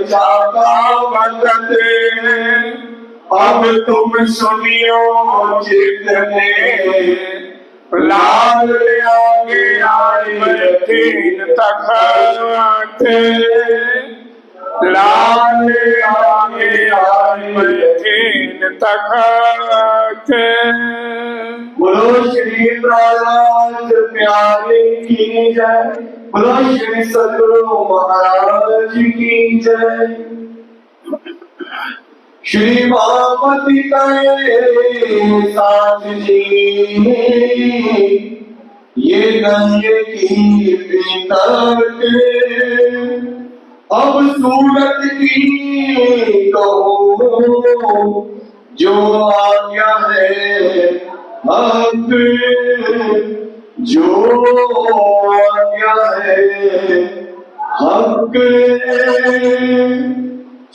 चाका बदते, अब तुम सुनियो जितने, लाल आगे आए तीन तखत, लाल आगे आए तीन तखत। बोलो श्री प्रहलाद प्यारे की जय, बोलो श्री सद्गुरु महाराज की जय। श्री महामती के साथ जी, ये गंगे की पीतर के, अब सूरत की कहो जो आज्ञा है हक, जो आज्ञा है हक।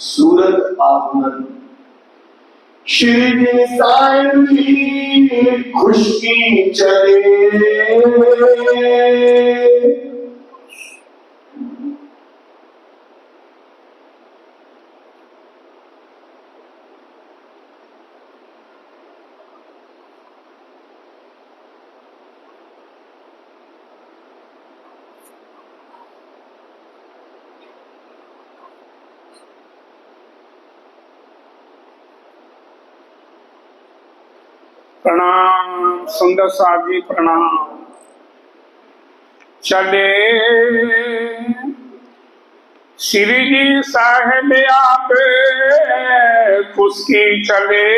सूरत आत्मन श्री साईं की खुशकी चले, प्रणाम सुंदर साहब जी, प्रणाम। चले श्री जी साहेब आप खुशकी चले,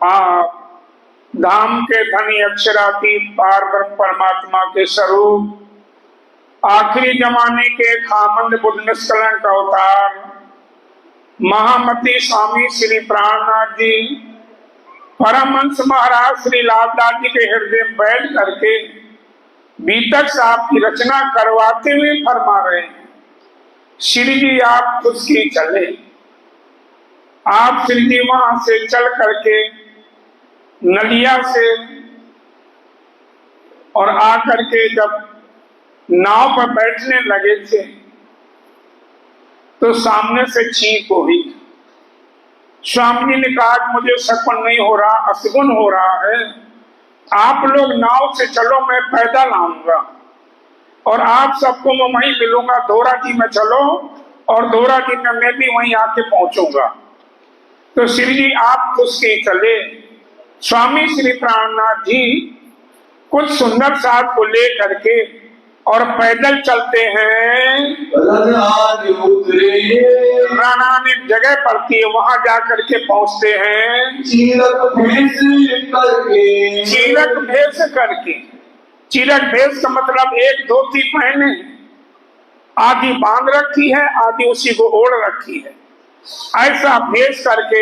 आप धाम के धनी अक्षरातीत पार ब्रह्म परमात्मा के स्वरूप, आखिरी जमाने के खामंद बुद्ध निष्कलंक अवतार महामती स्वामी श्री प्राणनाथ जी, परमहंस महाराज श्री लालदास जी के हृदय में बैठ करके बीतक साहब की रचना करवाते हुए फरमा रहे हैं, श्री जी आप खुशकी चले। आप श्री जी वहां से चल करके नलिया से और आकर के जब नाव पर बैठने लगे थे तो सामने से चीख हुई। स्वामी जी ने कहा मुझे शकुन नहीं हो रहा, असगुन हो रहा है, आप लोग नाव से चलो, मैं पैदल आऊंगा और आप सबको मैं वहीं मिलूंगा, धोरा जी में चलो और धोरा जी में मैं भी वहीं आके पहुंचूंगा। तो श्री जी आप खुशकी चले। स्वामी श्री प्राणनाथ जी कुछ सुंदर साथ को ले करके और पैदल चलते हैं। रानानिक जगह पड़ती है, वहां जाकर के पहुंचते हैं। चीरक भेष करके, चीरक भेष करके, चीरक भेष का मतलब एक धोती पहने, आधी बांध रखी है, आधी उसी को ओढ़ रखी है, ऐसा भेष करके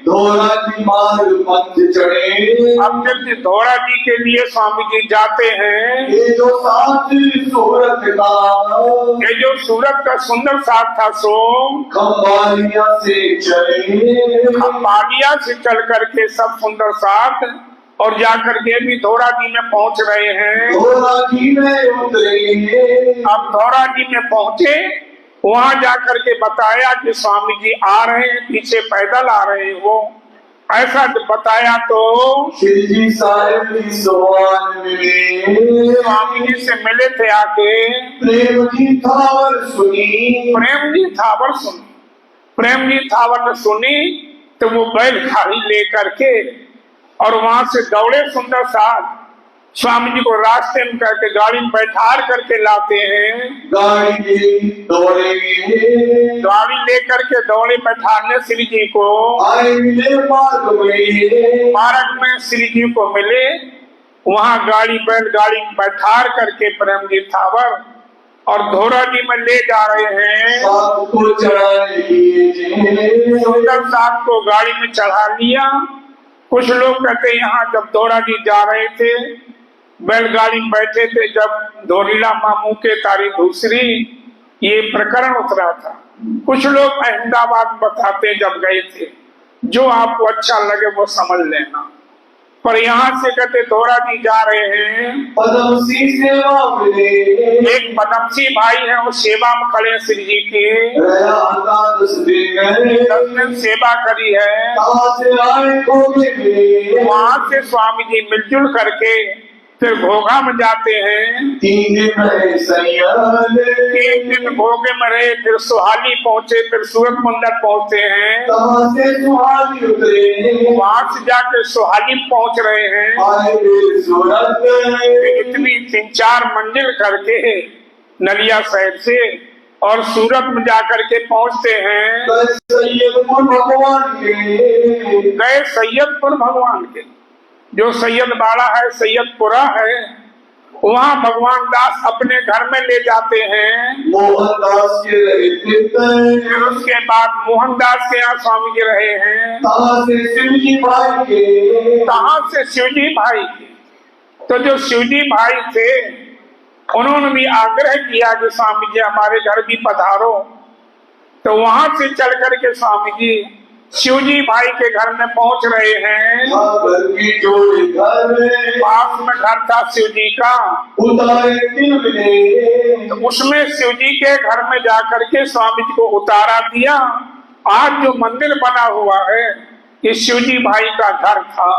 धोरा जी मार्ग पंथ चढ़े। अब जब धोरा जी के लिए स्वामी जी जाते हैं, ये जो साथ सूरत का, ये जो सूरत का सुंदर साथ था सो खम्बालिया से चले, खम्बालिया से चल करके सब सुंदर साथ और जाकर के भी धोरा जी में पहुंच रहे हैं। धोरा जी में उतरे, अब धोरा जी में पहुंचे, वहां जाकर के बताया कि स्वामी जी आ रहे हैं, पीछे पैदल आ रहे हैं। वो ऐसा बताया तो श्री जी साहेब जी सवाल मिले, स्वामी जी से मिले थे आके, प्रेम जी थावर सुनी, प्रेम जी थावर सुनी, प्रेम जी थावर ने सुनी तो वो बैल खाली ले करके और वहां से दौड़े सुंदर साथ स्वामी जी को रास्ते में करके गाड़ी में बैठार करके लाते हैं। गाड़ी दौड़ेंगे, गाड़ी लेकर के दौड़े बैठाने श्री जी को आए मिले मार्ग में श्री जी को मिले। वहां बैलगाड़ी में बैठार करके प्रेम जी थावर और धोरा जी में ले जा रहे हैं। सुंदर साथ को गाड़ी में चढ़ा लिया। कुछ लोग कहते हैं यहाँ जब धोरा जी जा रहे थे बैलगाड़ी में बैठे थे, जब धोरीला मामू के तारीख दूसरी ये प्रकरण उतरा था। कुछ लोग अहमदाबाद बताते जब गए थे, जो आपको अच्छा लगे वो समझ लेना। पर यहाँ से कहते दोहरा दी जा रहे हैं। पदमसी सेवा मिले एक पदमसी भाई है, वो सेवा में खड़े हैं श्री जी की। रहा आता 10 दिन सेवा करी है। कहाँ से आए भोगे मिले वहाँ से स्वामी जी मिलजुल करके फिर घोघा में जाते हैं। 3 दिन रहे सैयाले 3 दिन घोघे में रहे, फिर सुहाली पहुँचे, फिर सूरत मंदिर पहुँचते हैं। कहाँ से सुहानी उतरे वहाँ से जाके सुहाली पहुँच रहे हैं। आए फिर सूरत इतनी 3-4 मंजिल करके नलिया शहर से और सूरत में जाकर के पहुँचते हैं। सैयदपुर भगवान के गए सैयदपुर भगवान के, जो सैयद बाड़ा है, सैयदपुरा है, वहाँ भगवान दास अपने घर में ले जाते हैं। मोहनदास के रहते फिर उसके बाद मोहनदास के यहाँ स्वामी जी रहे हैं। कहाँ से शिवजी भाई के कहाँ से शिवजी भाई के। तो जो शिवजी भाई थे उन्होंने भी आग्रह किया कि स्वामी जी हमारे घर भी पधारो। तो वहां से चल करके स्वामी जी शिवजी भाई के घर में पहुंच रहे हैं। घर की जोड़ी घर पास में घर था शिवजी का, उतारे मिले तो उसमें शिवजी के घर में जाकर के स्वामी जी को उतारा दिया। आज जो मंदिर बना हुआ है ये शिवजी भाई का घर था,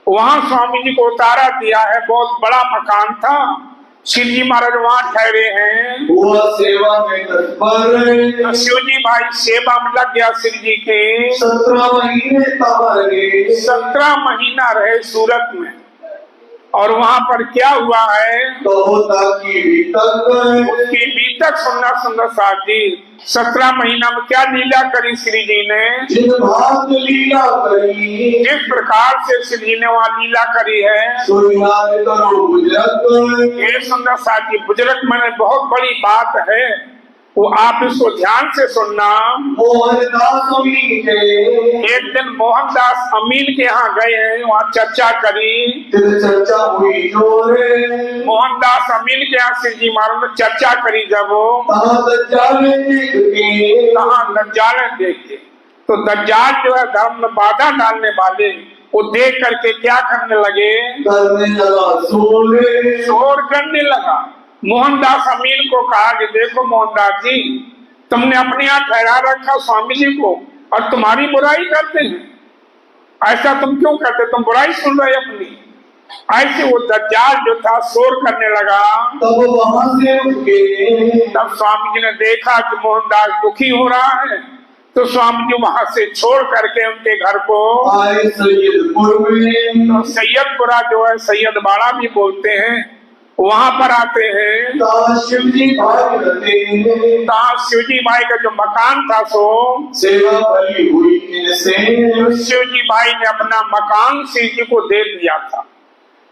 वहां स्वामी जी को उतारा दिया है। बहुत बड़ा मकान था, शिव जी महाराज वहाँ ठहरे हैं। हुआ सेवा में तत्पर तो शिवजी भाई सेवा में लग गया शिव जी के। 17 महीने तब 17 महीना रहे सूरत में। और वहाँ पर क्या हुआ है उसकी बीतक सुनना सुंदर साथ जी। 17 महीना में क्या लीला करी श्री जी ने, जिन भाग लीला करी जिस प्रकार से श्री जी ने वहाँ लीला करी है। करो गुजरत ये सुंदर साथ जी बुजुर्ग मैंने बहुत बड़ी बात है, वो आप इसको ध्यान से सुनना। मोहनदास अमीन के एक दिन मोहनदास अमीन के यहाँ गए हैं, वहाँ चर्चा करी। चर्चा हुई जोरे मोहनदास अमीन के यहाँ श्री जी महाराज ने चर्चा करी। जब कहाँ दज्जाल देखे तो दज्जाल जो है धर्म में बाधा डालने वाले, वो देख करके क्या करने लगे, करने लगा शोर करने लगा। मोहनदास अमीन को कहा कि देखो मोहनदास जी, तुमने अपने यहाँ ठहरा रखा स्वामी जी को और तुम्हारी बुराई करते हैं। ऐसा तुम क्यों करते, तुम बुराई सुन रहे अपनी। ऐसे वो दज्जाल जो था शोर करने लगा। तब वहां से उठ गए। तब स्वामी जी ने देखा कि मोहनदास दुखी हो रहा है, तो स्वामी जी वहां से छोड़ करके उनके घर को आए सैयदपुर में। तो सैयदपुरा जो है सैयद बाड़ा भी बोलते हैं, वहां पर आते हैं। शिवजी भाई रहते शिवजी भाई का जो मकान था सो सेवा भली हुई इनसे। शिवजी भाई ने अपना मकान शिव जी को दे दिया था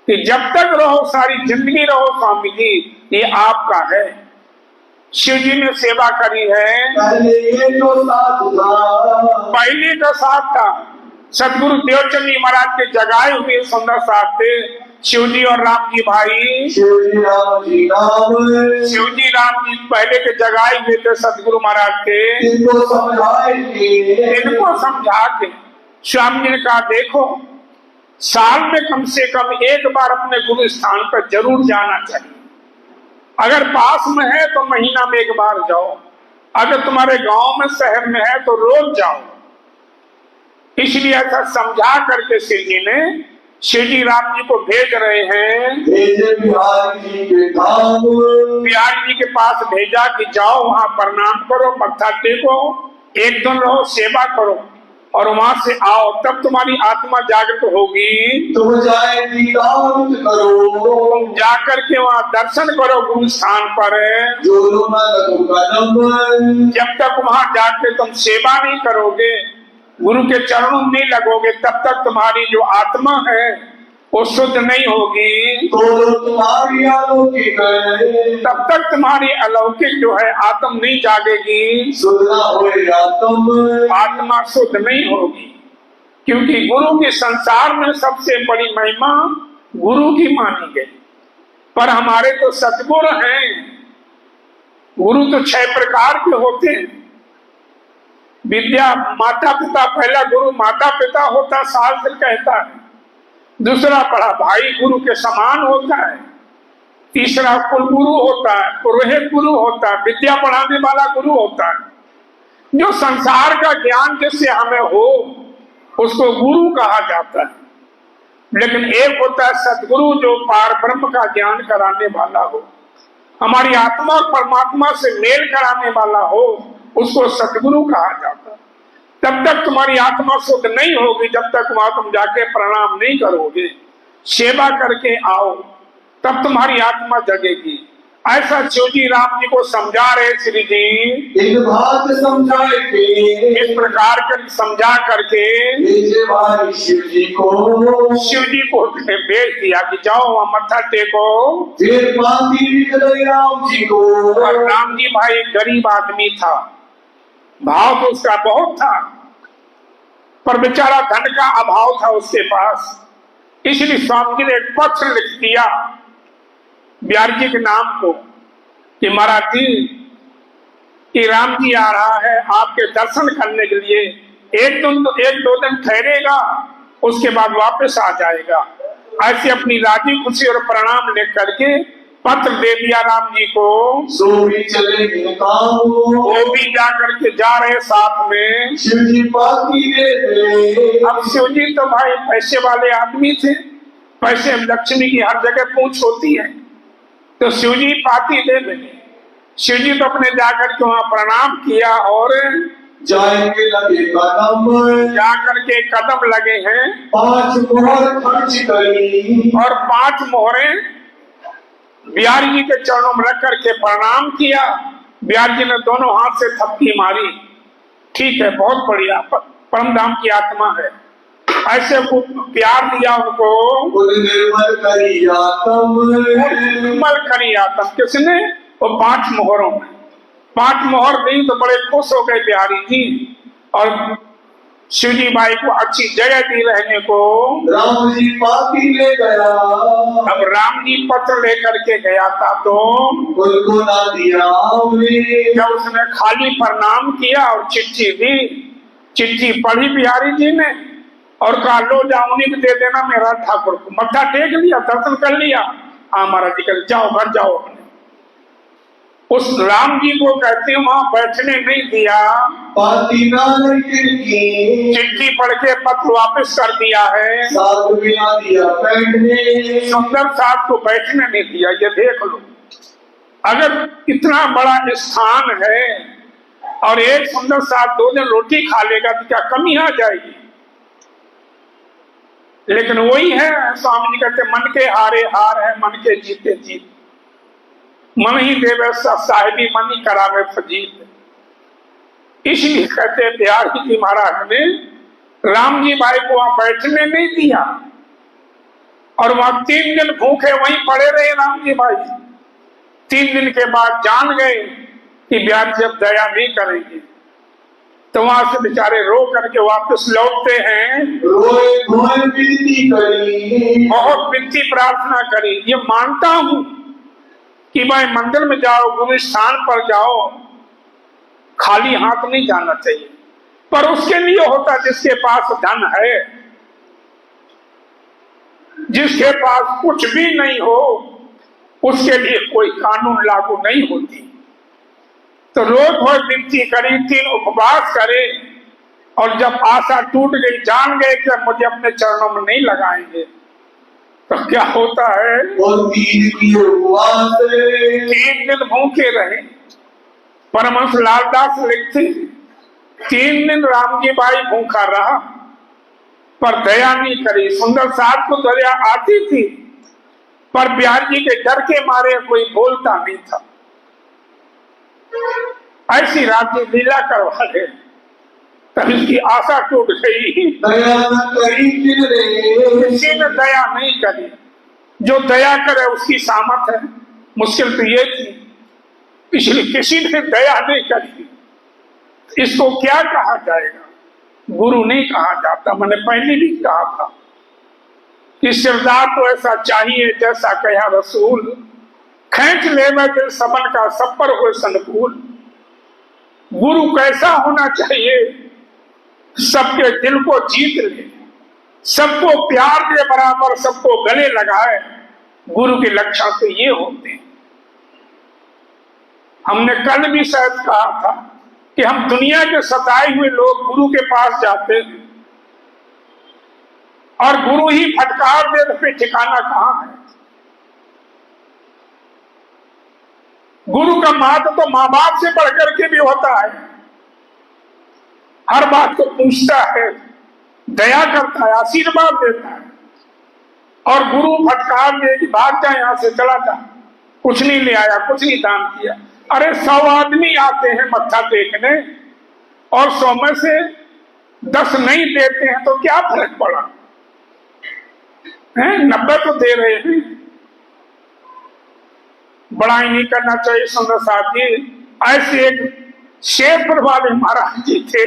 कि जब तक रहो, सारी जिंदगी रहो स्वामी जी, ये आपका है। शिव जी ने सेवा करी है। पहले ये जो साथ था, पहले का साथ था सदगुरु देवचंद जी महाराज के जगाए हुए सुंदर साथ थे शिवजी और राम जी भाई। शिवजी राम जी नाम शिवजी राम जी पहले के जगाए हुए थे सदगुरु महाराज के। इनको समझा के स्वामी ने कहा देखो, साल में कम से कम एक बार अपने गुरु स्थान पर जरूर जाना चाहिए। अगर पास में है तो महीना में एक बार जाओ, अगर तुम्हारे गांव में शहर में है तो रोज जाओ। इसलिए ऐसा समझा करके शिव जी ने शिवजी राम जी को भेज रहे हैं। बिहारी जी के धाम, बिहारी जी के पास भेजा कि जाओ वहां प्रणाम करो, मत्था टेको, एक दिन रहो, सेवा करो और वहां से आओ, तब तुम्हारी आत्मा जागृत होगी। तुम जाए दीदार करो, जाकर के वहाँ दर्शन करो गुरु स्थान पर। जो कदम जब तक वहां जाके तुम सेवा नहीं करोगे, गुरु के चरणों में नहीं लगोगे, तब तक तुम्हारी जो आत्मा है वो शुद्ध नहीं होगी। तो तुम्हारी अलौकिक, तब तक तुम्हारी अलौकिक जो है आत्म नहीं जागेगी, शुद्ध ना होए आत्मा शुद्ध नहीं होगी। क्योंकि गुरु के संसार में सबसे बड़ी महिमा गुरु की मानी गई। पर हमारे तो सतगुरु हैं। गुरु तो 6 प्रकार के होते हैं। विद्या माता पिता, पहला गुरु माता पिता होता, शास्त्र कहता है। दूसरा बड़ा भाई गुरु के समान होता है, तीसरा कुल गुरु होता है, पुरोहित गुरु होता है, विद्या पढ़ाने वाला गुरु होता है। जो संसार का ज्ञान जिससे हमें हो उसको गुरु कहा जाता है, लेकिन एक होता है सदगुरु जो पार ब्रह्म का ज्ञान कराने वाला हो, हमारी आत्मा और परमात्मा से मेल कराने वाला हो, उसको सदगुरु कहा जाता है। तब तक तुम्हारी आत्मा शुद्ध नहीं होगी जब तक वहां तुम जाके प्रणाम नहीं करोगे, सेवा करके आओ, तब तुम्हारी आत्मा जगेगी। ऐसा शिव जी राम जी को समझा रहे श्री जी, एक बात समझाए के इस प्रकार कर समझा करके भेजे भाई शिव जी को भेज दिया कि जाओ वहां मत्था टेको। फिर पाती निकले राम जी को। और राम जी भाई गरीब आदमी था, भाव तो उसका बहुत था, पर बेचारा धन का अभाव था उसके पास, इसलिए स्वामी जी ने एक पत्र लिख दिया बिहार जी के नाम को कि महाराज जी कि राम जी आ रहा है आपके दर्शन करने के लिए, एक दो दिन ठहरेगा, उसके बाद वापस आ जाएगा। ऐसे अपनी राजी खुशी और प्रणाम लिख करके पत्र दे दिया राम जी को। सो भी चले वो भी जा करके जा रहे साथ में। शिव जी पाती दे। अब शिव जी तो भाई पैसे वाले आदमी थे, पैसे लक्ष्मी की हर जगह पूछ होती है, तो शिव जी पाती दे मिले। शिव जी तो अपने जाकर के वहां प्रणाम किया और जाएंगे लगे कदम, जाकर के कदम लगे हैं, 5 मोहर खर्च करी और 5 मोहरें बिहारी जी के चरणों में रख करके प्रणाम किया। बिहारी जी ने दोनों हाथ से थपकी मारी, ठीक है बहुत बढ़िया, परम धाम की आत्मा है, ऐसे प्यार दिया उनको। निर्मल करी आत्म, निर्मल करी आत्म किसने? वो 5 मोहरों में 5 मोहर दी तो बड़े खुश हो गए बिहारी जी, और शिवजी बाई को अच्छी जगह दी रहने को। राम जी पाती ले गया। अब राम जी पत्र लेकर के गया था तो उनको ना दिया। जब उसने खाली प्रणाम किया और चिट्ठी दी, चिट्ठी पढ़ी बिहारी जी ने और कहा लो जाओ उन्हीं को दे देना मेरा ठाकुर को। मत्था टेक लिया, दर्शन कर लिया, हाँ महाराज जी कर जाओ घर जाओ। उस राम जी को कहते वहां बैठने नहीं दिया, पाती ना चिट्ठी पढ़ के पत्र वापस कर दिया है, साथ मिला दिया बैठने। सुंदर साथ को बैठने नहीं दिया। ये देख लो, अगर इतना बड़ा स्थान है और एक सुंदर साथ 2 दिन रोटी खा लेगा तो क्या कमी आ जाएगी? लेकिन वही है स्वामी जी कहते मन के हारे हार है, मन के जीते जीत, मन ही देवे साहिबी मन ही करावे फजीत। इसलिए कहते बिहारी जी महाराज ने राम जी भाई को वहां बैठने नहीं दिया और वहां 3 दिन भूखे वहीं पड़े रहे राम जी भाई। 3 दिन के बाद जान गए कि बिहारी जब दया नहीं करेंगे तो वहां से बेचारे रो करके वापस लौटते हैं। रोए धोए विनती करी, बहुत विनती प्रार्थना करी। ये मानता हूं कि भाई मंदिर में जाओ, गुरु स्थान पर जाओ, खाली हाथ नहीं जाना चाहिए, पर उसके लिए होता जिसके पास धन है, जिसके पास कुछ भी नहीं हो उसके लिए कोई कानून लागू नहीं होती। तो रोज रोज विनती करी, 3 उपवास करे, और जब आशा टूट गई, जान गए कि मुझे अपने चरणों में नहीं लगाएंगे, तो क्या होता है? और 3 दिन भूखे रहे। परमहंस लालदास लिखते 3 दिन राम जी बाई भूखा रहा पर दया नहीं करी। सुंदर साथ को दया आती थी पर बिहारी जी के डर के मारे कोई बोलता नहीं था। ऐसी रात जी लीला करवा ले, तब इसकी आशा टूट गई। किसी ने दया नहीं करी, जो दया करे उसकी सामर्थ है, मुश्किल तो ये थी, इसलिए किसी ने दया नहीं करी। इसको क्या कहा जाएगा? गुरु नहीं कहा जाता। मैंने पहले भी कहा था कि सिरदार तो ऐसा चाहिए जैसा कहा रसूल, खींच ले मैं दिल सबन का सब पर हो संकुल। गुरु कैसा होना चाहिए? सबके दिल को जीत ले, सबको प्यार के बराबर सबको गले लगाए, गुरु के लक्षण तो ये होते हैं। हमने कल भी शायद कहा था कि हम दुनिया के सताए हुए लोग गुरु के पास जाते हैं और गुरु ही फटकार दे तो फिर ठिकाना कहां है। गुरु का महत्व तो मां बाप से बढ़कर के भी होता है, हर बात को पूछता है, दया करता है, आशीर्वाद देता है। और गुरु फटकार दे कि भाग जा, यहां से चला जा, कुछ नहीं ले आया, कुछ नहीं दान किया। अरे 100 आदमी आते हैं मत्था टेकने और 100 में से 10 नहीं देते हैं तो क्या फर्क पड़ा है? 90 तो दे रहे हैं। बड़ाई नहीं करना चाहिए सुंदर साहब जी। ऐसे एक शेरपुर वाले महाराज जी थे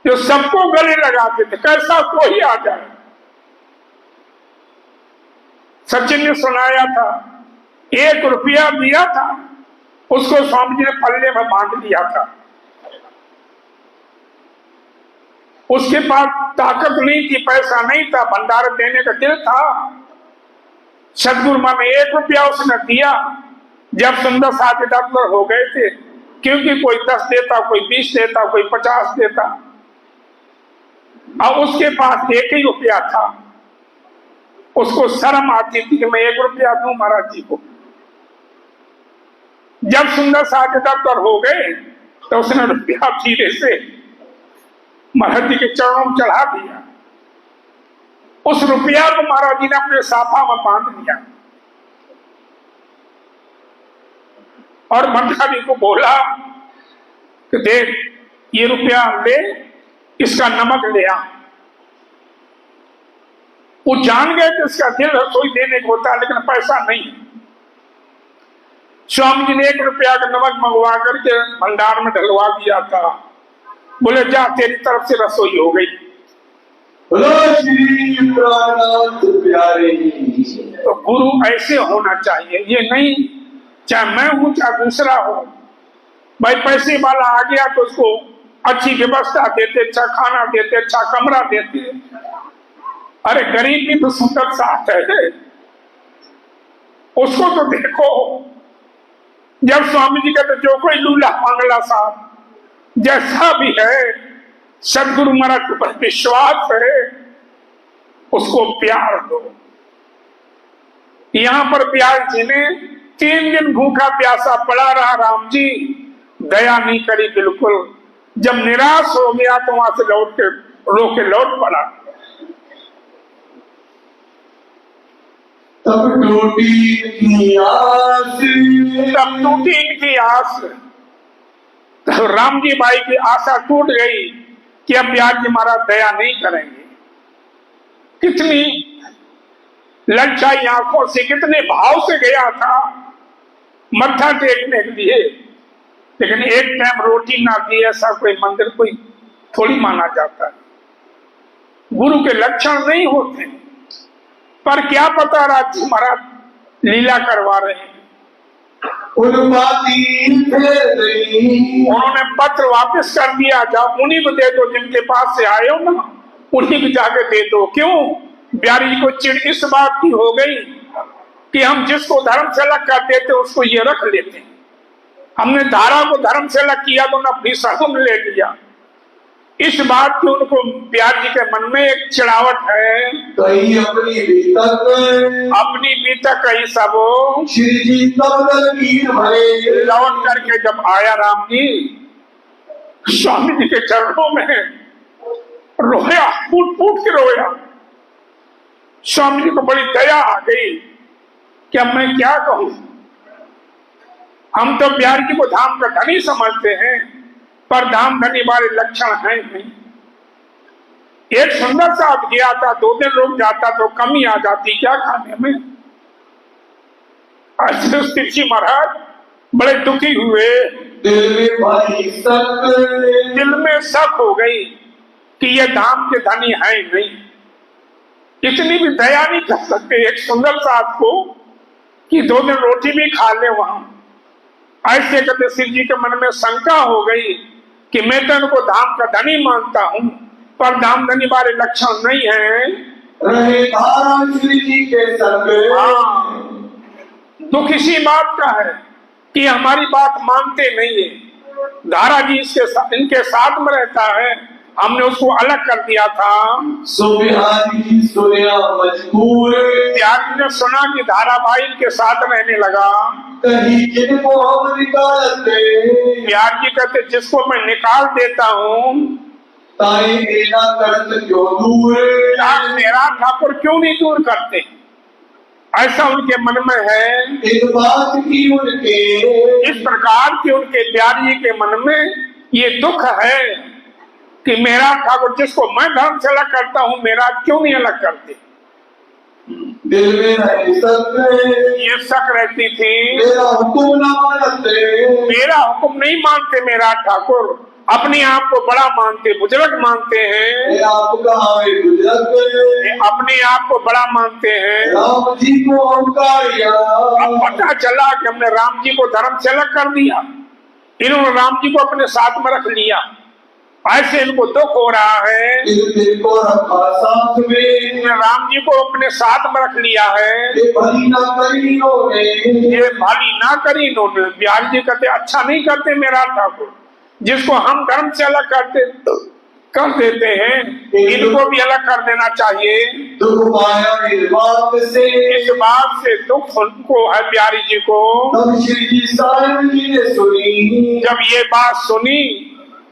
जो सबको गले लगाते थे, कैसा कोई आ जाए। सचिन ने सुनाया था, 1 रुपया दिया था, उसको स्वामी जी ने पल्ले में बांध दिया था। उसके पास ताकत नहीं थी, पैसा नहीं था, भंडारा देने का दिल था। सदगुरु मां ने 1 रुपया उसने दिया। जब सुंदर साथी डॉक्टर हो गए थे, क्योंकि कोई 10 देता, कोई 20 देता, कोई 50 देता, और उसके पास 1 ही रुपया था। उसको शर्म आती थी कि मैं 1 रुपया दूं महाराज जी को। जब सुंदर साथी डॉक्टर हो गए तो उसने रुपया धीरे से महाराज जी के चरणों में चढ़ा दिया। उस रुपया को महाराज जी ने अपने साफा में बांध दिया और भंडारी को बोला कि देख, ये रुपया ले, इसका नमक ले आ। वो जान गए कि इसका दिल रसोई देने को होता है, लेकिन पैसा नहीं। स्वामी जी ने 1 रुपया का नमक मंगवा करके भंडार में डलवा दिया था। बोले जा, तेरी तरफ से रसोई हो गई। तो गुरु ऐसे होना चाहिए, ये नहीं चाहे मैं हूं चाहे दूसरा हो। भाई पैसे वाला आ गया तो उसको अच्छी व्यवस्था देते, अच्छा खाना देते, अच्छा कमरा देते। अरे गरीब भी तो सुंदर साथ है, उसको तो देखो। जब स्वामी जी कहते जो कोई लूला पांगला साहब जैसा भी है, सदगुरु महाराज के ऊपर विश्वास है, उसको प्यार दो। यहां पर प्यार जी ने 3 दिन भूखा प्यासा पड़ा रहा, राम जी दया नहीं करी बिल्कुल। जब निराश हो गया तो वहां से लौट के रो के लौट पड़ा। तब टूटी इनकी आस। तो राम जी भाई की आशा टूट गई कि अब ब्याज जी महाराज दया नहीं करेंगे। कितनी ललचाई आंखों से, कितने भाव से गया था मत्था टेकने के लिए, लेकिन एक टाइम रोटी ना दी, ऐसा कोई मंदिर कोई थोड़ी माना जाता है। गुरु के लक्षण नहीं होते, पर क्या पता राज जी महाराज लीला करवा रहे हैं। उन्होंने पत्र वापस कर दिया, जाओ उन्हीं को दे दो, जिनके पास से आए हो ना उन्हीं को जाके दे दो। क्यों? बिहारी जी को चिड़ इस बात की हो गई कि हम जिसको धर्म से अलग कर देते उसको ये रख लेते। हमने धारा को धर्म से अलग किया तो न भीषण ले लिया। इस बात की उनको प्यार जी के मन में एक चिड़ावट है। कहीं अपनी बीतक कहीं सब श्री जी तब नीर भरे। लौट करके जब आया राम जी स्वामी जी के चरणों में रोया, फूट फूट के रोया। स्वामी जी को बड़ी दया आ गई कि अब मैं क्या कहूं। हम तो प्यार जी को धाम का धनी समझते हैं, पर धाम धनी वाले लक्षण हैं नहीं। एक सुंदर सा गया था, 2 दिन रुक जाता तो कमी आ जाती क्या खाने में। तिरछी महाराज बड़े दुखी हुए, दिल में शक हो गई कि ये धाम के धनी है नहीं। इतनी भी दया नहीं कर सकते एक सुंदर साथ को कि 2 दिन रोटी भी खा ले वहां। ऐसे कहते शिव जी के मन में शंका हो गई कि मैं तो इनको धाम का धनी मानता हूं, पर धामधनी वाले लक्षण नहीं है। रहे धारा श्री जी के संग। दुख इसी बात का है कि हमारी बात मानते नहीं है। धारा जी इनके साथ में रहता है, हमने उसको अलग कर दिया था। सो बिहारी जी सुनिया मजबूर। त्यागी ने सुना कि धारा भाई के साथ रहने लगा। कहीं जिनको हम निकालते। त्यागी कहते जिसको मैं निकाल देता हूँ, ताई मेरा कर्त क्यों दूर। मेरा ठाकुर क्यों नहीं दूर करते, ऐसा उनके मन में है। इस बात की उनके, इस प्रकार के उनके प्यारी के मन में ये दुख है कि मेरा ठाकुर जिसको मैं धर्म से अलग करता हूँ, मेरा क्यों नहीं अलग करते। दिल में नहीं सकते, ये शक रहती थी। मेरा हुक्म न मानते। मेरा हुक्म नहीं मानते मेरा ठाकुर, अपने आप को बड़ा मानते, बुजुर्ग मानते हैं। आपका बुजुर्ग अपने आप को बड़ा मानते हैं। राम जी को अहंकारिया। अब पता चला कि हमने राम जी को धर्म से अलग कर दिया, इन्होंने राम जी को अपने साथ में रख लिया। ऐसे इनको दुख हो रहा है। इनको रखा साथ में, राम जी को अपने साथ में रख लिया है। ये भली ना करी इन्होंने। ये भली ना करी इन्होंने। बिहारी जी कहते अच्छा नहीं करते मेरा ठाकुर, जिसको हम धर्म से अलग कर देते हैं, इनको भी अलग कर देना चाहिए। दुख पाया इस बात से। इस बात से दुख उनको है बिहारी जी को। तब श्री जी साहिब जी ने सुनी। जब ये बात सुनी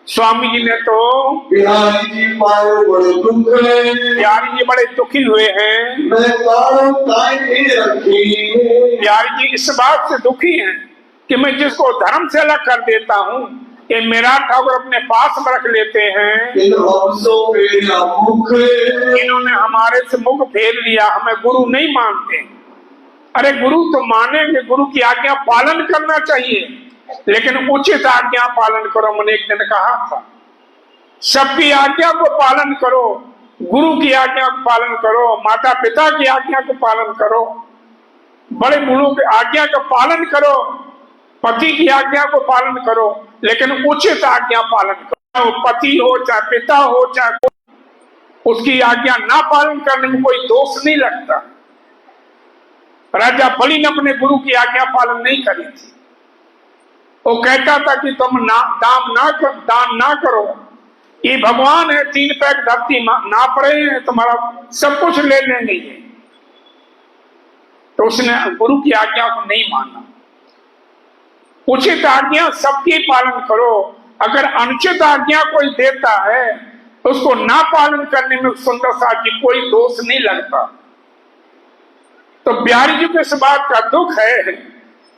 स्वामी जी ने तो बिहारी जी पाए बड़े दुख है। बिहारी जी बड़े दुखी हुए हैं। मैं कारों ताई नहीं रखी। बिहारी जी इस बात से दुखी हैं कि मैं जिसको धर्म से अलग कर देता हूँ, ये मेरा ठाकुर अपने पास में रख लेते हैं। इन्होंने हमारे से मुख फेर लिया, हमें गुरु नहीं मानते। अरे गुरु तो मानेंगे, गुरु की आज्ञा पालन करना चाहिए, लेकिन उचित आज्ञा पालन करो। मैंने एक दिन कहा था, सबकी आज्ञा को पालन करो, गुरु की आज्ञा को पालन करो, माता पिता की आज्ञा को पालन करो, बड़े बूढ़ों की आज्ञा का पालन करो, पति की आज्ञा को पालन करो, लेकिन उचित आज्ञा पालन करो। पति हो चाहे पिता हो चाहे, उसकी आज्ञा ना पालन करने में कोई दोष नहीं लगता। राजा बलि ने अपने गुरु की आज्ञा पालन नहीं करी थी। वो कहता था कि तुम दान ना करो, ये भगवान है, 3 पैक धरती ना पड़े हैं, तुम्हारा सब कुछ ले लेंगे ये। तो उसने गुरु की आज्ञा को नहीं माना। उचित आज्ञा सबकी पालन करो। अगर अनुचित आज्ञा कोई देता है, उसको ना पालन करने में सुंदर साथ जी कोई दोष नहीं लगता। तो बिहारी जी को इस बात का दुख है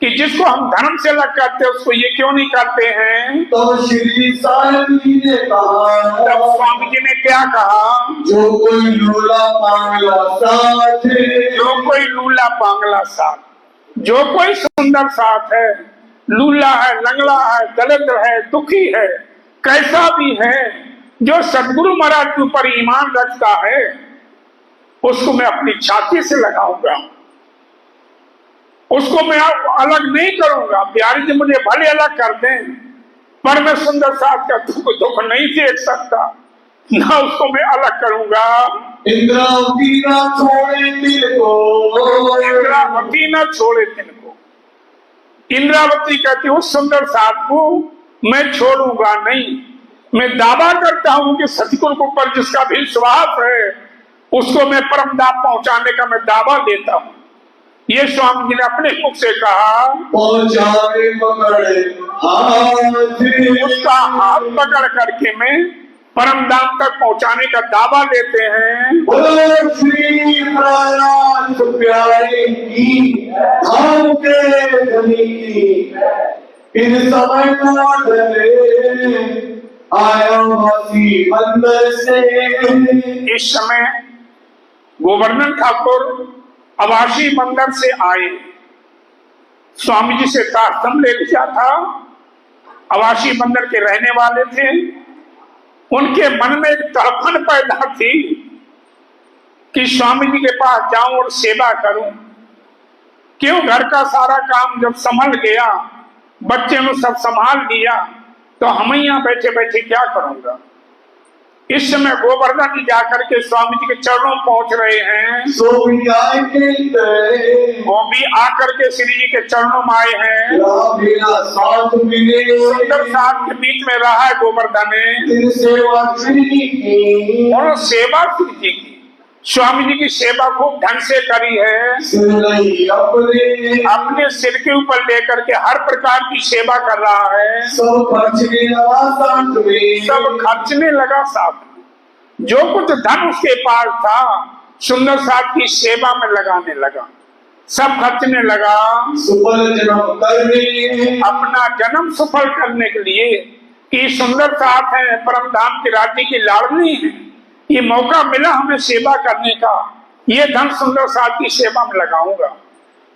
कि जिसको हम धर्म से अलग करते हैं, उसको ये क्यों नहीं करते हैं। तो श्री साहिब जी ने कहा, तब स्वामी जी ने क्या कहा, जो कोई लूला पांगला साथ, जो कोई लूला पांगला साथ, जो कोई सुंदर साथ है, लूला है, लंगड़ा है, दरिद्र है, दुखी है, कैसा भी है, जो सदगुरु महाराज के ऊपर ईमान रखता है, उसको मैं अपनी छाती से लगाऊंगा, उसको मैं अलग नहीं करूंगा। बिहारी जी मुझे भले अलग कर दें, पर मैं सुंदर साथ का दुख नहीं देख सकता, ना उसको मैं अलग करूंगा। इंद्रावती ना छोड़े दिल को, इंद्रावती ना छोड़े दिल को। इंद्रावती कहती हूँ सुंदर साथ को मैं छोड़ूंगा नहीं। मैं दावा करता हूँ कि सतगुरु के ऊपर जिसका भी विश्वास है, उसको मैं परम धाम पहुंचाने का मैं दावा देता हूँ। ये स्वामी जी ने अपने मुख से कहा। पहुंचाने पकड़े हाथ, उसका हाथ पकड़ करके मैं परम धाम तक पहुंचाने का दावा देते हैं। श्री प्रयास प्यारे की धाम के धनी की, इन समय ना डरे आया मसी मंदिर से। इस समय गोवर्धन ठाकुर अवासी मंदिर से आए, स्वामी जी से तारतम ले लिया था। अवासी मंदिर के रहने वाले थे, उनके मन में एक तड़पन पैदा थी कि स्वामी जी के पास जाऊं और सेवा करूं। क्यों, घर का सारा काम जब संभल गया, बच्चे ने सब संभाल लिया, तो हम यहाँ बैठे बैठे क्या करूंगा। इस समय गोवर्धन जी जाकर के स्वामी जी के चरणों पहुंच रहे हैं। So we I came there. वो भी आकर के श्री जी के चरणों में आए हैं। मेरा साथ मिले सुंदर साथ के बीच में रहा है गोवर्धन ने। तेरी सेवा श्री जी की। और सेवा श्री जी की, स्वामी जी की सेवा खूब ढंग से करी है। सिर नहीं अपने सिर के ऊपर लेकर के हर प्रकार की सेवा कर रहा है। सब खर्चने लगा साथ में। सब खर्चने लगा साथ में। जो कुछ धन उसके पास था सुंदर साथ की सेवा में लगाने लगा, सब खर्चने लगा। सफल जन्म करने, अपना जन्म सफल करने के लिए कि सुंदर साथ है, परम धाम की राज्य की लाडली है, ये मौका मिला हमें सेवा करने का, ये धन सुंदर साथ की सेवा में लगाऊंगा।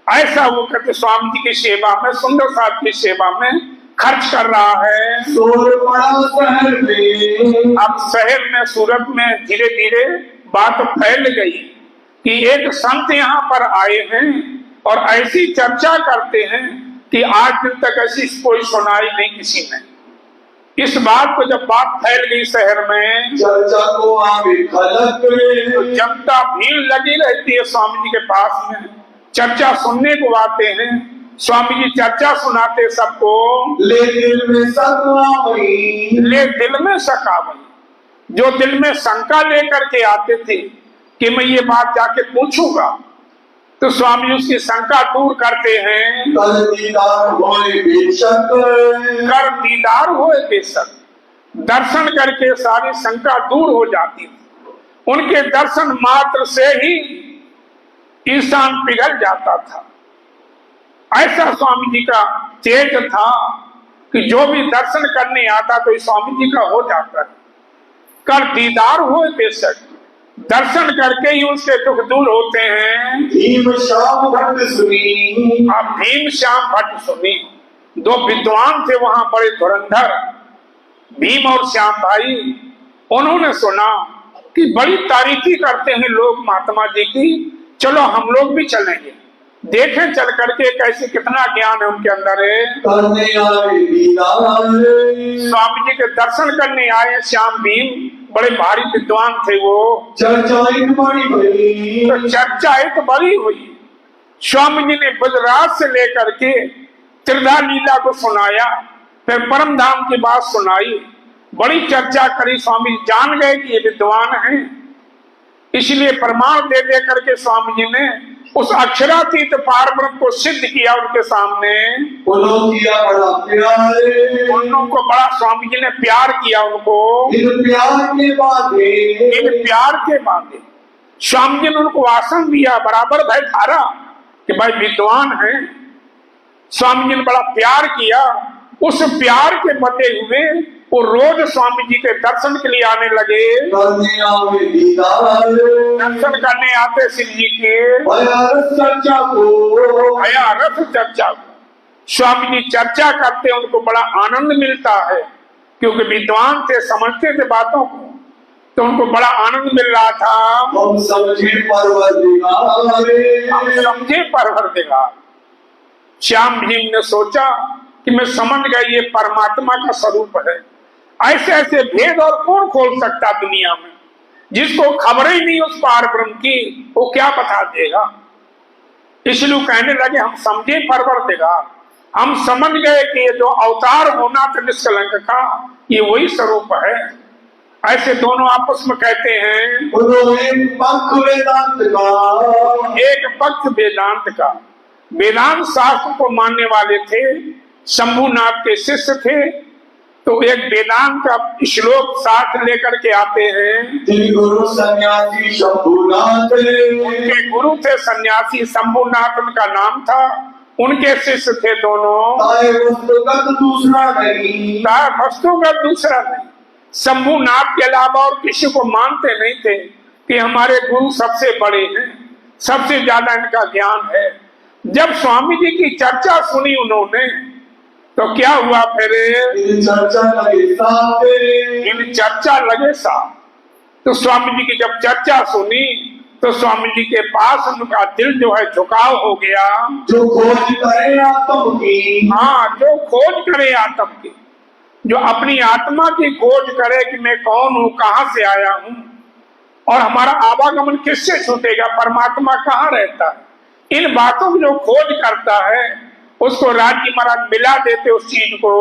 ऐसा वो करके स्वामी जी की सेवा में, सुंदर साथ की सेवा में खर्च कर रहा है। शोर पड़ा शहर में। अब शहर में, सूरत में धीरे धीरे बात फैल गई कि एक संत यहाँ पर आए हैं और ऐसी चर्चा करते हैं कि आज दिन तक ऐसी कोई सुनाई नहीं किसी ने। इस बात को जब बात फैल गई शहर में, चर्चा को आगे खलक तो जनता भीड़ लगी रहती है स्वामी जी के पास में, चर्चा सुनने को आते हैं। स्वामी जी चर्चा सुनाते सबको। ले दिल में सकावई, ले दिल में सकावई, जो दिल में शंका लेकर के आते थे कि मैं ये बात जाके पूछूंगा, तो स्वामी उसकी शंका दूर करते हैं। कर दीदार होए बेशक, कर दीदार होए बेशक, दर्शन करके सारी शंका दूर हो जाती थी। उनके दर्शन मात्र से ही इंसान पिघल जाता था। ऐसा स्वामी जी का तेज था कि जो भी दर्शन करने आता तो स्वामी जी का हो जाता है। कर दीदार होए बेशक, दर्शन करके ही उसके दुख दूर होते हैं। भीम श्याम भट्ट सुनी। अब भीम श्याम भट्ट सुनी, दो विद्वान थे वहां बड़े धुरंधर, भीम और श्याम भाई। उन्होंने सुना कि बड़ी तारीफी करते हैं लोग महात्मा जी की, चलो हम लोग भी चलेंगे, देखें चल करके कैसे कितना ज्ञान है उनके अंदर है। करने आए दीदार, स्वामी जी के दर्शन करने आए श्याम भीम, बड़े भारी विद्वान थे वो। चर्चा एक बड़ी हुई, तो चर्चा एक बड़ी हुई। स्वामी जी ने गुजरात से लेकर के त्रिधा लीला को सुनाया, फिर परम धाम की बात सुनाई, बड़ी चर्चा करी। स्वामी जी जान गए कि ये विद्वान हैं, इसलिए प्रमाण दे दे करके स्वामी जी ने उस अक्षरातीत पार ब्रह्म को सिद्ध किया उनके सामने। उन्होंने किया बड़ा प्यार, उनको बड़ा स्वामी जी ने प्यार किया उनको। इन प्यार के बादे, इन प्यार के बादे स्वामी जी ने उनको आसन दिया, बराबर बैठारा कि भाई विद्वान है। स्वामी जी ने बड़ा प्यार किया। उस प्यार के बदले हुए वो रोज स्वामी जी के दर्शन के लिए आने लगे। करने आए दीदार, दर्शन करने आते शिव जी के। भयारस चर्चा को, भयारस चर्चा को स्वामी जी चर्चा करते, उनको बड़ा आनंद मिलता है, क्योंकि विद्वान थे, समझते थे बातों को, तो उनको बड़ा आनंद मिल रहा था। हम समझे परवरदिगार, हम समझे परवरदिगार। श्याम भीम ने सोचा कि मैं समझ गया ये परमात्मा का स्वरूप है। ऐसे ऐसे भेद और कौन खोल सकता दुनिया में, जिसको खबर ही नहीं उस पार ब्रह्म की, वो क्या बता देगा। इसलिए कहने लगे हम समझे परवरदिगार, हम समझ गए कि ये जो अवतार होना था निष्कलंक का, ये वही स्वरूप है। ऐसे दोनों आपस में कहते हैं। एक पक्ष वेदांत का, एक पक्ष वेदांत का, वेदांत शास्त्र को मानने वाले थे, शंभुनाथ के शिष्य थे, तो एक वेदांत का श्लोक साथ लेकर के आते हैं। गुरु सन्यासी शंभुनाथ, उनके गुरु थे सन्यासी शंभुनाथ, उनका नाम था, उनके शिष्य थे दोनों। वस्तुगत दूसरा नहीं, वस्तुगत दूसरा नहीं, शंभुनाथ के अलावा और किसी को मानते नहीं थे कि हमारे गुरु सबसे बड़े हैं, सबसे ज्यादा इनका ज्ञान है। जब स्वामी जी की चर्चा सुनी उन्होंने, तो क्या हुआ फिर? इन चर्चा लगे साथ। तो स्वामी जी की जब चर्चा सुनी तो स्वामी जी के पास उनका दिल जो है झुकाव हो गया। जो खोज करे आत्म की, हाँ, जो खोज करे आत्म की, जो अपनी आत्मा की खोज करे कि मैं कौन हूं, कहां से आया हूं और हमारा आवागमन किससे छूटेगा, परमात्मा कहाँ रहता है, इन बातों की जो खोज करता है उसको राज्य महाराज मिला देते उस चीज को,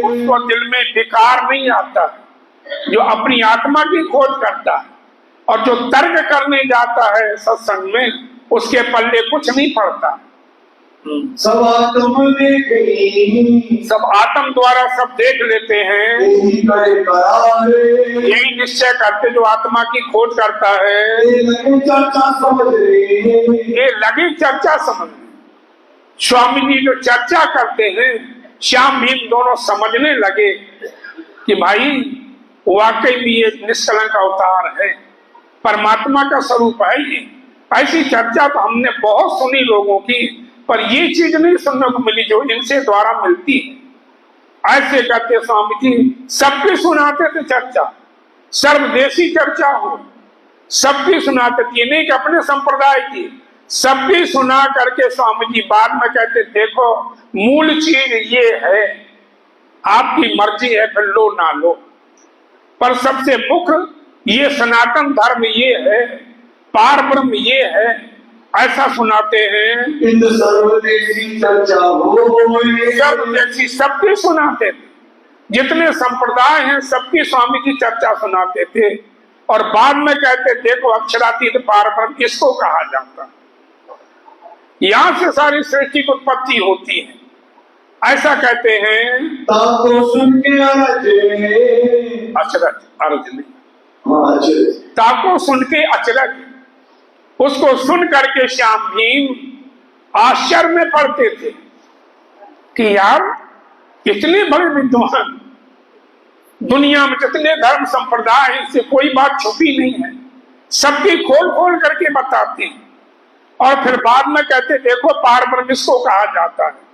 उसको दिल में विकार नहीं आता। जो अपनी आत्मा की खोज करता है और जो तर्क करने जाता है सत्संग में, उसके पल्ले कुछ नहीं पड़ता। सब आत्म सब आत्म द्वारा सब देख लेते हैं, यही निश्चय करते जो आत्मा की खोज करता है, चर्चा समझ ये लगी चर्चा समझ। स्वामी जी जो चर्चा करते हैं, श्याम भीम दोनों समझने लगे कि भाई वाकई में ये निष्कलंक अवतार है, परमात्मा का स्वरूप है ये। ऐसी चर्चा तो हमने बहुत सुनी लोगों की, पर ये चीज नहीं सुनने को मिली जो इनसे द्वारा मिलती है। ऐसे कहते स्वामी जी, सबकी सुनाते थे चर्चा, सर्वदेशी चर्चा हो, सबकी सुनाते थे, ये नहीं कि अपने संप्रदाय की, सबकी सुना करके स्वामी जी बाद में कहते देखो मूल चीज ये है, आपकी मर्जी है फिर लो ना लो, पर सबसे मुख्य ये सनातन धर्म ये है, पार ब्रह्म ये है, ऐसा सुनाते हैं। सर्वदेशी चर्चा हो, सर्वदेशी सबकी सुनाते थे, जितने संप्रदाय हैं सबकी स्वामी जी चर्चा सुनाते थे और बाद में कहते देखो अक्षरातीत पार ब्रह्म इसको कहा जाता, यहां से सारी सृष्टि की उत्पत्ति होती है, ऐसा कहते हैं। ताको सुन के अचरज, अर्ज नहीं, ताको सुन के अचरज, उसको सुन करके श्याम भीम आश्चर्य में पड़ते थे कि यार इतने बड़े विद्वान, दुनिया में जितने धर्म संप्रदाय हैं इससे कोई बात छुपी नहीं है, सबकी खोल खोल करके बताते हैं और फिर बाद में कहते देखो पार ब्रह्म इसको कहा जाता है।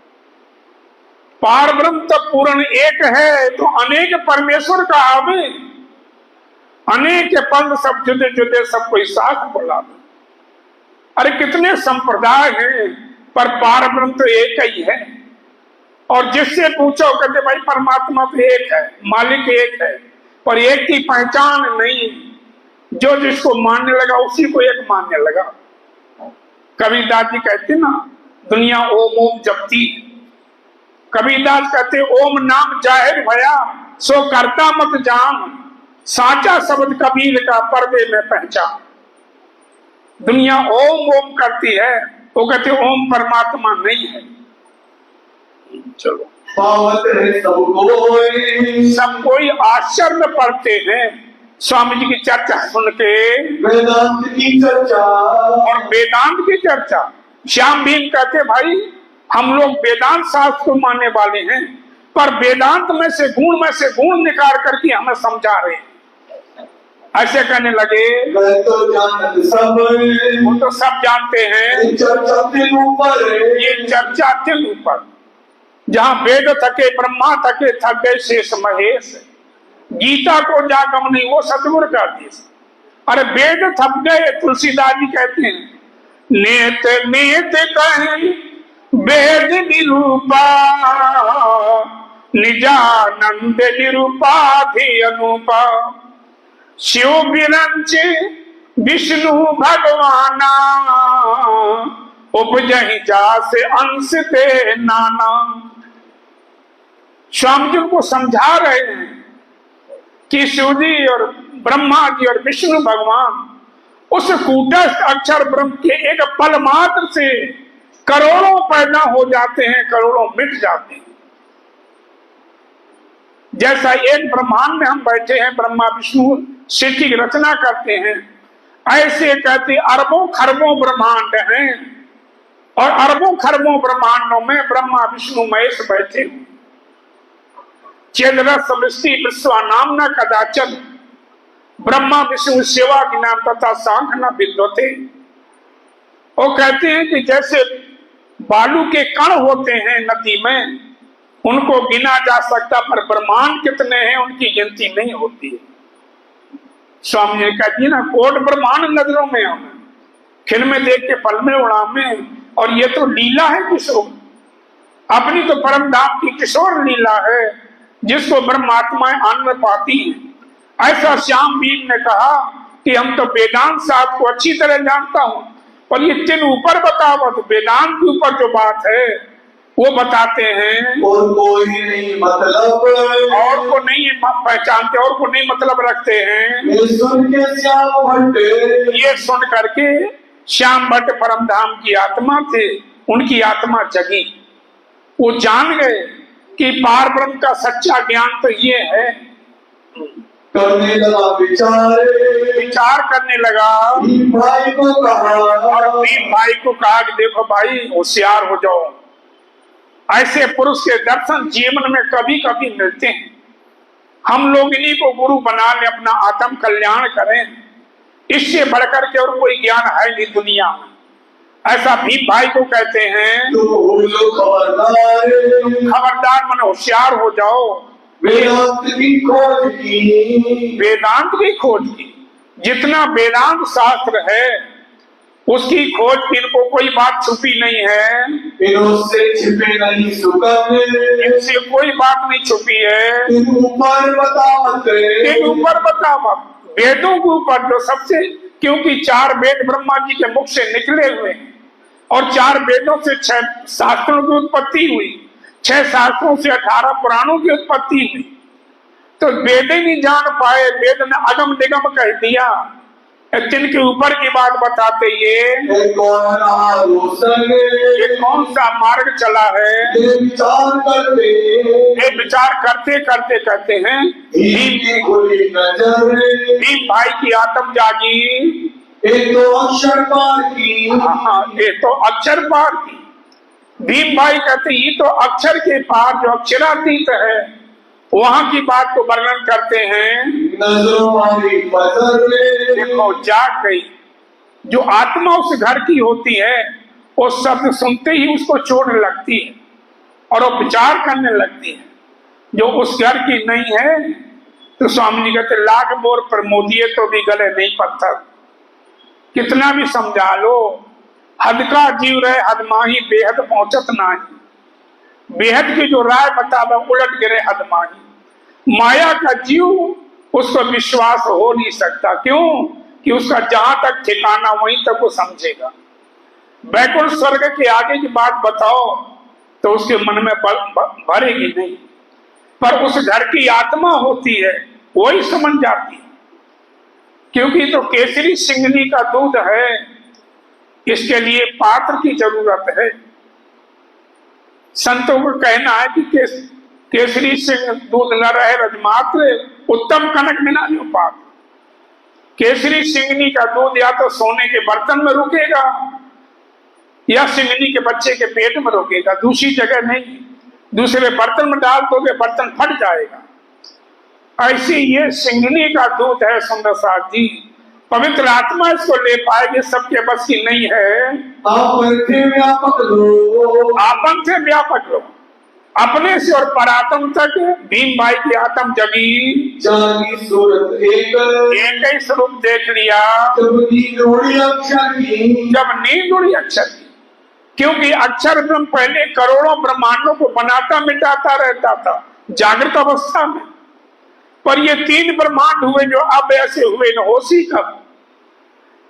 पार ब्रह्म तो पूर्ण एक है तो अनेक परमेश्वर का आवे, अनेक पंथ सब जुदे जुदे सब कोई साथ बोला। अरे कितने संप्रदाय हैं पर पार ब्रह्म तो एक ही है, और जिससे पूछो कहते भाई परमात्मा तो एक है, मालिक एक है, पर एक की पहचान नहीं, जो जिसको मानने लगा उसी को एक मानने लगा। कबीरदास जी कहते ना दुनिया ओम ओम जपती, कबीरदास कहते ओम नाम जाहिर भया सो करता मत जान, साचा शब्द कबीर का पर्दे में पहचान। दुनिया ओम ओम करती है, वो कहते ओम परमात्मा नहीं है। चलो पावत है सब कोई आश्चर्य में पड़ते हैं स्वामी जी की चर्चा सुन के, वेदांत की चर्चा और वेदांत की चर्चा। श्याम भीम कहते भाई हम लोग वेदांत शास्त्र को मानने वाले हैं, पर वेदांत में से गुण निकाल करके हमें समझा रहे हैं, ऐसे कहने लगे। मैं तो जानत सब, वो तो सब जानते हैं, चर्चा दिल ऊपर, ये चर्चा दिल ऊपर, जहाँ वेद थके ब्रह्मा थके थक गए शेष महेश, गीता को जागम नहीं वो सतगुरु का देश। अरे वेद थक गए, तुलसीदास जी कहते हैं नेत नेत कहें वेद निरूपा, निजानंद निरूपाधि अनुपा, शिव विरंच विष्णु भगवाना, उपजहि जासे अंश ते नाना। स्वामी जी को समझा रहे हैं कि शिव जी और ब्रह्मा जी और विष्णु भगवान उस कूटस्थ अक्षर ब्रह्म के एक पल मात्र से करोड़ों पैदा हो जाते हैं, करोड़ों मिट जाते हैं। जैसा एक ब्रह्मांड में हम बैठे हैं, ब्रह्मा विष्णु सृष्टि की रचना करते हैं, ऐसे कहते अरबों खरबों ब्रह्मांड हैं और अरबों खरबों ब्रह्मांडों में ब्रह्मा विष्णु महेश बैठे हुए। चेदरस समृष्टि विश्वा नाम न कदाचन, ब्रह्मा विष्णु शिवा के नाम तथा सांख न विद्वते। वो कहते हैं कि जैसे बालू के कण होते हैं नदी में, उनको गिना जा सकता, पर ब्रह्मांड कितने हैं उनकी गिनती नहीं होती है। स्वामी जी कहती है ना कोट ब्रह्मांड नजरों में हमें, खिल में देख के पल में उड़ा में, और ये तो लीला है किशोर। अपनी तो परम धाम की किशोर लीला है जिसको ब्रह्मात्माएं आनंद पाती हैं। ऐसा श्याम भीम ने कहा कि हम तो वेदांत साहब को अच्छी तरह जानता हूं, पर ये तीन ऊपर बताओ तो वेदांत के ऊपर जो बात है वो बताते हैं और कोई नहीं मतलब, और को नहीं पहचानते, और को नहीं मतलब रखते हैं। ये सुन के श्याम भट्ट, ये सुन करके श्याम भट्ट परम धाम की आत्मा थे, उनकी आत्मा जगी। वो जान गए कि पार ब्रह्म का सच्चा ज्ञान तो ये है। करने लगा विचार करने लगा भीम भाई को कहा, और भीम भाई को कहा कि देखो भाई होशियार हो जाओ, ऐसे पुरुष के दर्शन जीवन में कभी कभी मिलते हैं। हम लोग इन्हीं को गुरु बना ले, अपना आत्म कल्याण करें, इससे बढ़कर के और कोई ज्ञान है नहीं दुनिया में। ऐसा भीम भाई को कहते हैं खबरदार, खबरदार मन होशियार हो जाओ। वेदांत की खोज की, वेदांत की खोज की, जितना वेदांत शास्त्र है उसकी खोज की इनको कोई बात छुपी नहीं है, इनसे छिपे नहीं सुकन, इनसे कोई बात नहीं छुपी है। ऊपर बताते, ऊपर बताओ वेदों के ऊपर जो सबसे, क्योंकि 4 वेद ब्रह्मा जी के मुख से निकले हुए हैं और 4 वेदों से 6 शास्त्रों की उत्पत्ति हुई, 6 शास्त्रों से 18 पुराणों की उत्पत्ति हुई। तो वेद ही नहीं जान पाए, वेद ने अगम निगम कह दिया, जिनके ऊपर की बात बताते ये कौन सा मार्ग चला है। ये विचार करते करते कहते हैं भीम भाई की आत्म जागी, एक तो अक्षर पार की, हाँ ये तो अक्षर पार की। भीम भाई कहते ये तो अक्षर के पार जो अक्षरातीत है वहां की बात को वर्णन करते हैं। देखो जाग गई, जो आत्मा उस घर की होती है वो शब्द सुनते ही उसको चोट लगती है और वो विचार करने लगती है। जो उस घर की नहीं है तो स्वामी जी कहते लाख मोर प्रमोदिए तो भी गले नहीं पत्थर। कितना भी समझा लो, हद का जीव रहे हद माही बेहद पहुंचत नाही। बेहद की जो राय बतावे उलट गिरे हद माही। माया का जीव उसको विश्वास हो नहीं सकता, क्यों कि उसका जहां तक ठिकाना वहीं तक वो समझेगा। बैकुंठ स्वर्ग के आगे की बात बताओ तो उसके मन में भरेगी नहीं, पर उस घर की आत्मा होती है वही समझ जाती है। क्योंकि तो केसरी सिंगनी का दूध है, इसके लिए पात्र की जरूरत है। संतों का कहना है कि केसरी सिंह दूध न रहे रजमात्र, उत्तम कनक बिना जो पात्र। केसरी सिंगनी का दूध या तो सोने के बर्तन में रुकेगा या सिंगनी के बच्चे के पेट में रुकेगा, दूसरी जगह नहीं। दूसरे बर्तन में डाल दोगे बर्तन फट जाएगा। ऐसी ये सिंगनी का दूध है सुंदर साथ जी। पवित्र आत्मा इसको ले पाएगी, सबके बस की नहीं है। आपन से व्यापक लो, आपन से व्यापक लो, अपने से और परात्म तक। भीम भाई की आत्म जगी, जागी सूरत एक ही स्वरूप देख लिया जब नींद उड़ी अक्षर की, जब नींद उड़ी अक्षर की। क्योंकि अक्षर ब्रह्म पहले करोड़ों ब्रह्मांडों को बनाता मिटाता रहता था जागृत अवस्था में, पर ये 3 ब्रह्मांड हुए जो अब ऐसे हुए न होशी कब।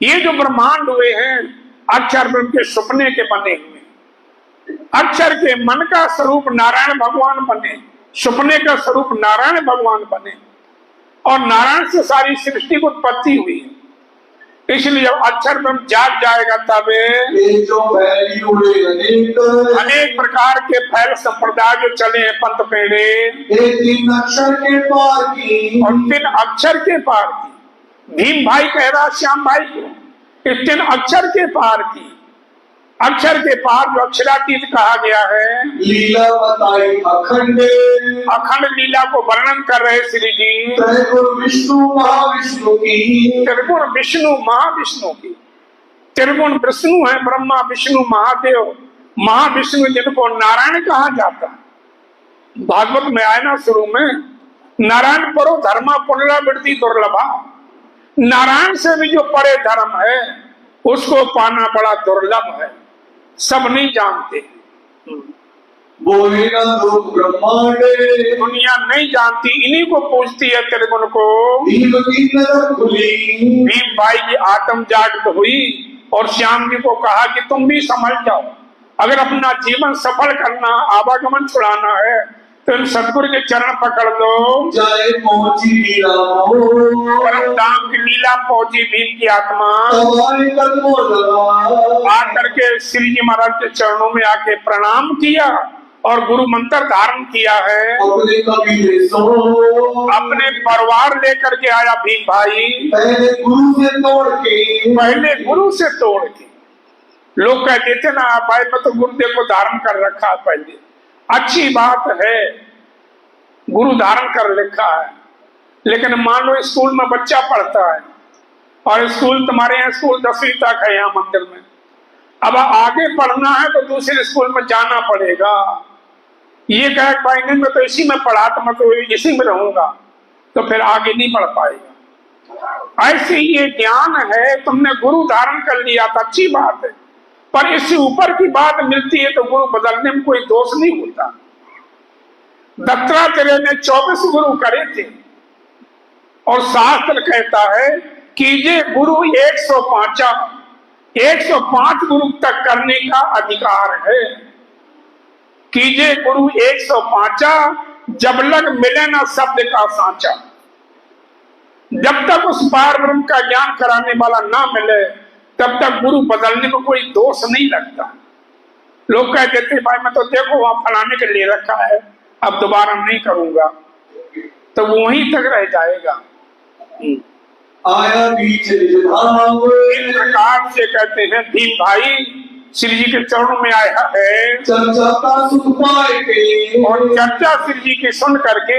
ये जो ब्रह्मांड हुए हैं अक्षर ब्रह्म के सपने के बने हुए। अक्षर के मन का स्वरूप नारायण भगवान बने, सपने का स्वरूप नारायण भगवान बने, और नारायण से सारी सृष्टि की उत्पत्ति हुई। इसलिए जब अक्षर ब्रह्म जाग जाएगा तब जो अनेक प्रकार के फैल संप्रदाय जो चले हैं पंथ पेड़े, 3 अक्षर के पार की, और 3 अक्षर के पार की। भीम भाई कह रहा श्याम भाई को 3 अक्षर के पार की। अक्षर के पार जो अक्षरातीत कहा गया है, लीला बताई अखंड, अखंड लीला को वर्णन कर रहे श्री जी। त्रिगुण विष्णु महाविष्णु की, त्रिगुण विष्णु महाविष्णु की। त्रिगुण विष्णु है ब्रह्मा विष्णु महादेव, महाविष्णु जिनको नारायण कहा जाता है। भागवत में आया ना शुरू में, नारायण परो धर्मा पुनरावृत्ति दुर्लभा। नारायण से भी जो परे धर्म है उसको पाना बड़ा दुर्लभ है, सब नहीं जानते। बोएगा लोक ब्रह्मांडे। दुनिया नहीं जानती, इन्हीं को पूछती है त्रिगुण को। भीम की नजर खुली, भीम भाई की आत्म जागृत हुई और श्याम जी को कहा कि तुम भी समझ जाओ, अगर अपना जीवन सफल करना, आवागमन छुड़ाना है तो इन सतगुरु के चरण पकड़ लो। जाए पहुंची लीला मोह, परम धाम की लीला पहुंची भीम की आत्मा। हमारे कदमों लगा, आकर के श्री जी महाराज के चरणों में आके प्रणाम किया और गुरु मंत्र धारण किया है। अपने कबीले सो, अपने परिवार लेकर के आया भीम भाई, पहले गुरु से तोड़ के, पहले गुरु से तोड़ के। लोग कहते थे ना भाई मैं तो गुरुदेव को धारण कर रखा है पहले, अच्छी बात है गुरु धारण कर रखा है, लेकिन मान लो स्कूल में बच्चा पढ़ता है और स्कूल तुम्हारे यहाँ स्कूल 10वीं तक है यहाँ मंदिर में, अब आगे पढ़ना है तो दूसरे स्कूल में जाना पड़ेगा। ये कहे भाई नहीं मैं तो इसी में पढ़ा तो मैं तो इसी में रहूंगा, तो फिर आगे नहीं पढ़ पाएगा। ऐसे ये ज्ञान है, तुमने गुरु धारण कर लिया तो अच्छी बात है, पर इससे ऊपर की बात मिलती है तो गुरु बदलने में कोई दोष नहीं होता। दत्तात्रेय ने 24 गुरु करे थे और शास्त्र कहता है कीजिए गुरु 105 गुरु तक करने का अधिकार है। कीजिए गुरु 105 जब लग मिले ना शब्द का सांचा। जब तक उस पार ब्रह्म का ज्ञान कराने वाला ना मिले तब तक गुरु बदलने में कोई दोष नहीं लगता। लोग कहते थे भाई मैं तो देखो वहां फलाने के लिए रखा है, अब दोबारा नहीं करूंगा, तो वहीं तक रह जाएगा। आया बीच धाम, इस प्रकार से कहते हैं भीम भाई श्री जी के चरणों में आया है, चर्चा का सुख पाए के, और चर्चा श्री जी की सुन करके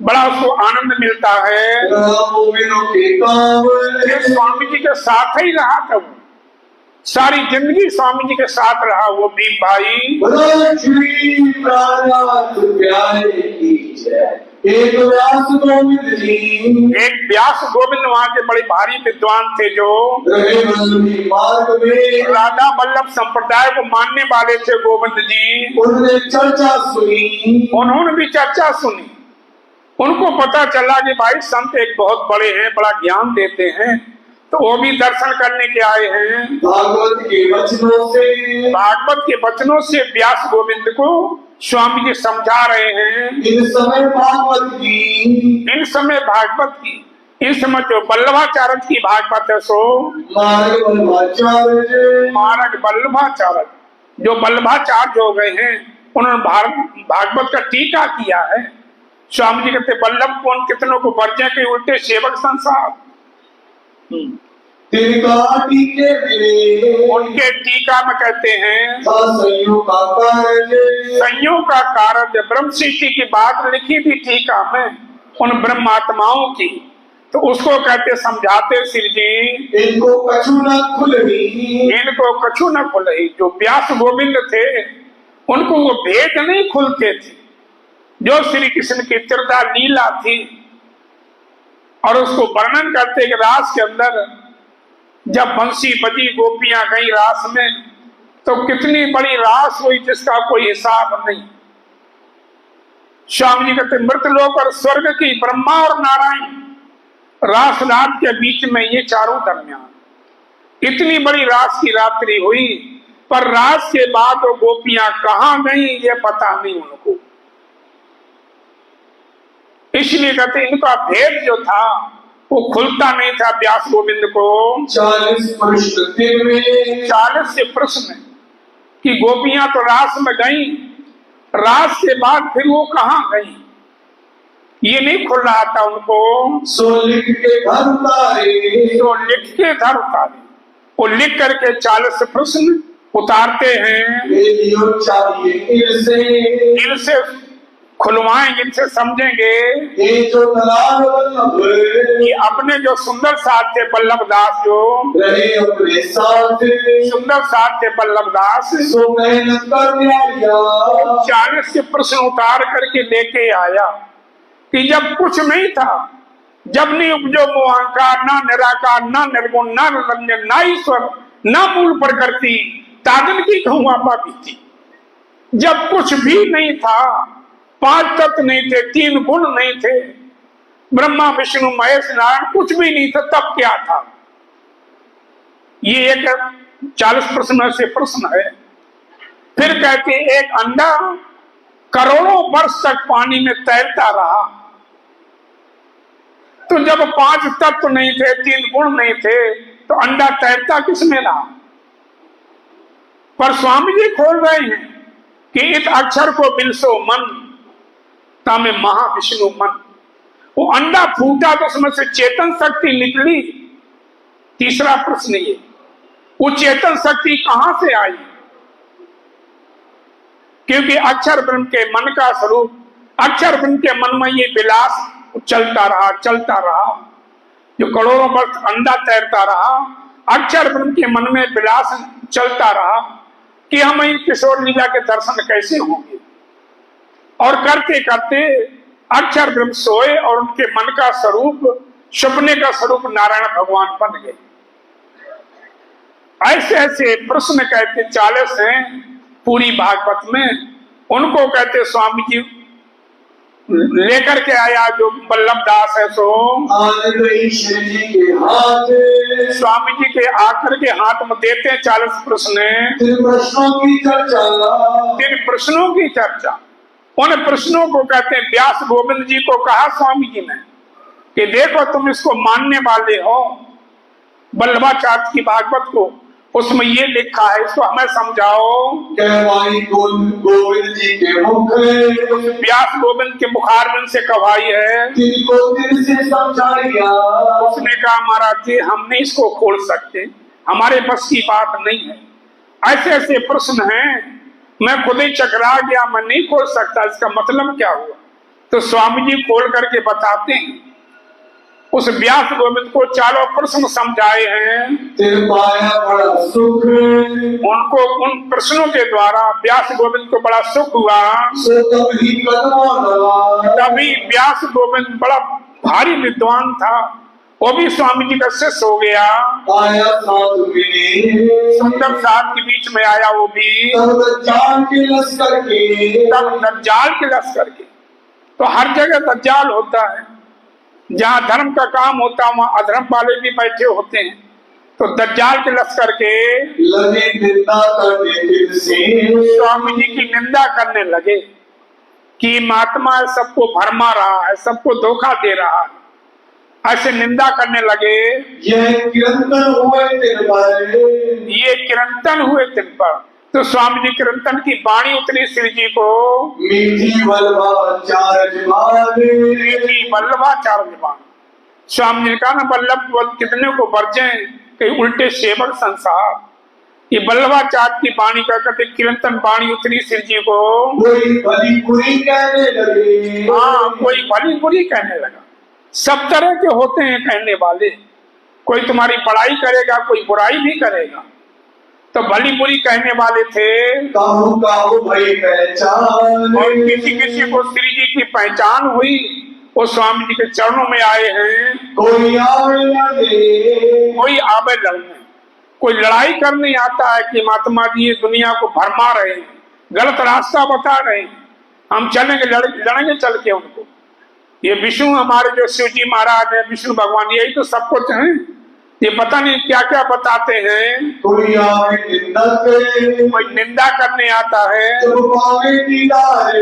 बड़ा उसको आनंद मिलता है। के काम, ये स्वामी जी के साथ ही रहा था, वो सारी जिंदगी स्वामी जी के साथ रहा वो भीम भाई। श्री प्राणनाथ प्यारे की जय। एक व्यास गोविंद जी, एक व्यास गोविंद वहाँ के बड़े भारी विद्वान थे जो रहे वल्लभी मार्ग में, राधा वल्लभ संप्रदाय को मानने वाले थे गोविंद जी। उन्होंने चर्चा सुनी, उन्होंने भी चर्चा सुनी, उनको पता चला कि भाई संत एक बहुत बड़े हैं, बड़ा ज्ञान देते हैं, तो वो भी दर्शन करने के आए हैं। भागवत के वचनों से, भागवत के वचनों से व्यास गोविंद को स्वामी जी समझा रहे हैं। इन समय भागवत की, इन समय भागवत की, इस समय जो वल्लभाचार्य की भागवत है सो मार्ग वल्लभाचार्य, मार्ग वल्लभाचार्य, जो वल्लभाचार्य हो गए हैं उन्होंने भागवत का टीका किया है। स्वामी जी कहते वल्लभ कौन कितनों को वर्जय के उल्टे सेवक संसार। तिनका टीके मिले, उनके टीका में कहते हैं संयोग का कार्य, संयोग का कारण ब्रह्म सृष्टि की बात लिखी थी टीका में उन ब्रह्मात्माओं की, तो उसको कहते समझाते श्री जी इनको कछु न खुलही, इनको कछु न खुलही। जो व्यास गोविंद थे उनको वो भेद नहीं खुलते थे, जो श्री कृष्ण की त्रिधा लीला थी, और उसको वर्णन करते कि रास के अंदर जब बंसी बजी गोपियां गई रास में तो कितनी बड़ी रास हुई जिसका कोई हिसाब नहीं। स्वामी जी कहते मृतलोक और स्वर्ग की ब्रह्मा और नारायण रास रात के बीच में ये चारों दरमियान इतनी बड़ी रास की रात्रि हुई, पर रास के बाद वो गोपियां कहाँ गई ये पता नहीं उनको। इसलिए कहते इनका भेद जो था वो खुलता नहीं था व्यास गोविंद को। 40 से प्रश्न कि गोपियां तो रास में गई, रास के बाद फिर वो कहाँ गई ये नहीं खुल रहा था उनको। सो लिख के घर उतारे, तो लिख के घर उतारे, वो लिख करके 40 प्रश्न उतारते हैं। चाहिए इनसे खुलवाएंगे, इनसे समझेंगे ये जो कि अपने जो सुंदर साथ थे वल्लभ दास, जो रहे अपने साथ सुंदर साथ थे वल्लभ दास, सो मेहनत कर 40 से प्रश्न उतार करके लेके आया कि जब कुछ नहीं था, जब नहीं उपजो मोहंकार, ना निराकार, ना निर्गुण, ना निरंजन, ना ईश्वर, ना मूल प्रकृति, तादन की कहूँ आपा बीती। जब कुछ भी नहीं था, 5 तत्व नहीं थे, 3 गुण नहीं थे, ब्रह्मा विष्णु महेश नारायण कुछ भी नहीं था, तब क्या था? ये एक 40 प्रश्न में से प्रश्न है। फिर कहते एक अंडा करोड़ों वर्ष तक पानी में तैरता रहा, तो जब 5 तत्व नहीं थे, 3 गुण नहीं थे, तो अंडा तैरता किसमें रहा? पर स्वामी जी खोल रहे हैं कि इस अक्षर को बिलसो मन तामे महाविष्णु मन। वो अंडा फूटा तो उसमें से चेतन शक्ति निकली। तीसरा प्रश्न ये, वो चेतन शक्ति कहां से आई? क्योंकि अक्षर ब्रह्म के मन का स्वरूप, अक्षर ब्रह्म के मन में ये विलास चलता रहा, जो करोड़ों वर्ष अंडा तैरता रहा, अक्षर ब्रह्म के मन में विलास चलता रहा कि हम इन किशोर लीला के दर्शन कैसे होंगे। और करते करते अक्षर ब्रह्म सोए और उनके मन का स्वरूप, सपने का स्वरूप नारायण भगवान बन गए। ऐसे ऐसे प्रश्न कहते 40 हैं पूरी भागवत में। उनको कहते स्वामी जी लेकर के आया जो बल्लभ दास है, सो जी के हाथ, स्वामी जी के आकर के हाथ में देते हैं 40 प्रश्न, 3 प्रश्नों की चर्चा। 3 प्रश्नों की चर्चा। उन प्रश्नों को कहते हैं, व्यास गोविंद जी को कहा स्वामी जी ने कि देखो तुम इसको मानने वाले हो, बल्लभाचार्य की भागवत को, उसमें ये लिखा है, इसको हमें समझाओ। गोविंद जी के मुख, व्यास गोविंद के मुखारविंद से कवाई है, तिनको दिल से समझाया। उसने कहा महाराज जी हम नहीं इसको खोल सकते, हमारे बस की बात नहीं है। ऐसे ऐसे प्रश्न हैं, मैं खुद ही चकरा गया, मैं नहीं खोल सकता, इसका मतलब क्या हुआ? तो स्वामी जी खोल करके बताते हैं। उस व्यास गोविंद को 4 प्रश्न समझाए हैं, पाया बड़ा सुख। उनको उन प्रश्नों के द्वारा व्यास गोविंद को बड़ा सुख हुआ। तभी व्यास गोविंद बड़ा भारी विद्वान था, वो भी स्वामी जी का शिष्य हो गया। आया सुंदर साथ के बीच में आया, वो भी दज्जाल के लश्कर के। तब दज्जाल के लश्कर के। तो हर जगह दज्जाल होता है, जहाँ धर्म का काम होता है वहाँ अधर्म वाले भी बैठे होते हैं। तो दज्जाल के लश्कर के लगे निंदा करने से, स्वामी जी की निंदा करने लगे कि महात्मा सबको भरमा रहा है, सबको धोखा दे रहा है, ऐसे निंदा करने लगे। यह किरंतन हुए तिन पर, ये किरंतन हुए तिन पर। तो स्वामी जी किरंतन की वाणी उतरी श्री जी को, मीठी वल्लभाचार्य जबान, मीठी वल्लभाचार्य जबान। स्वामी जी ने कहा ना, वल्लभ कितने को बरजे कई उल्टे सेवक संसार। ये वल्लभाचार्य की वाणी का कहते किरंतन वाणी उतरी श्री जी को, कोई भली बुरी कहने लगे। हाँ, कोई भली बुरी कहने लगा। सब तरह के होते हैं कहने वाले, कोई तुम्हारी बड़ाई करेगा, कोई बुराई भी करेगा। तो भली बुरी कहने वाले थे, काहू भाई पहचान। और किसी किसी को श्री जी की पहचान हुई, वो स्वामी जी के चरणों में आए हैं। कोई आवे लड़ने, कोई आवे लड़ने, कोई लड़ाई करने आता है कि महात्मा जी ये दुनिया को भरमा रहे हैं, गलत रास्ता बता रहे हैं, हम चलेंगे, लड़ेंगे चल के उनको। ये विष्णु हमारे जो शिव जी महाराज है, विष्णु भगवान, यही तो सब कुछ है, ये पता नहीं क्या क्या बताते हैं। कोई आवे निंदा करे, कोई निंदा करने आता है, जब पावे दीदार,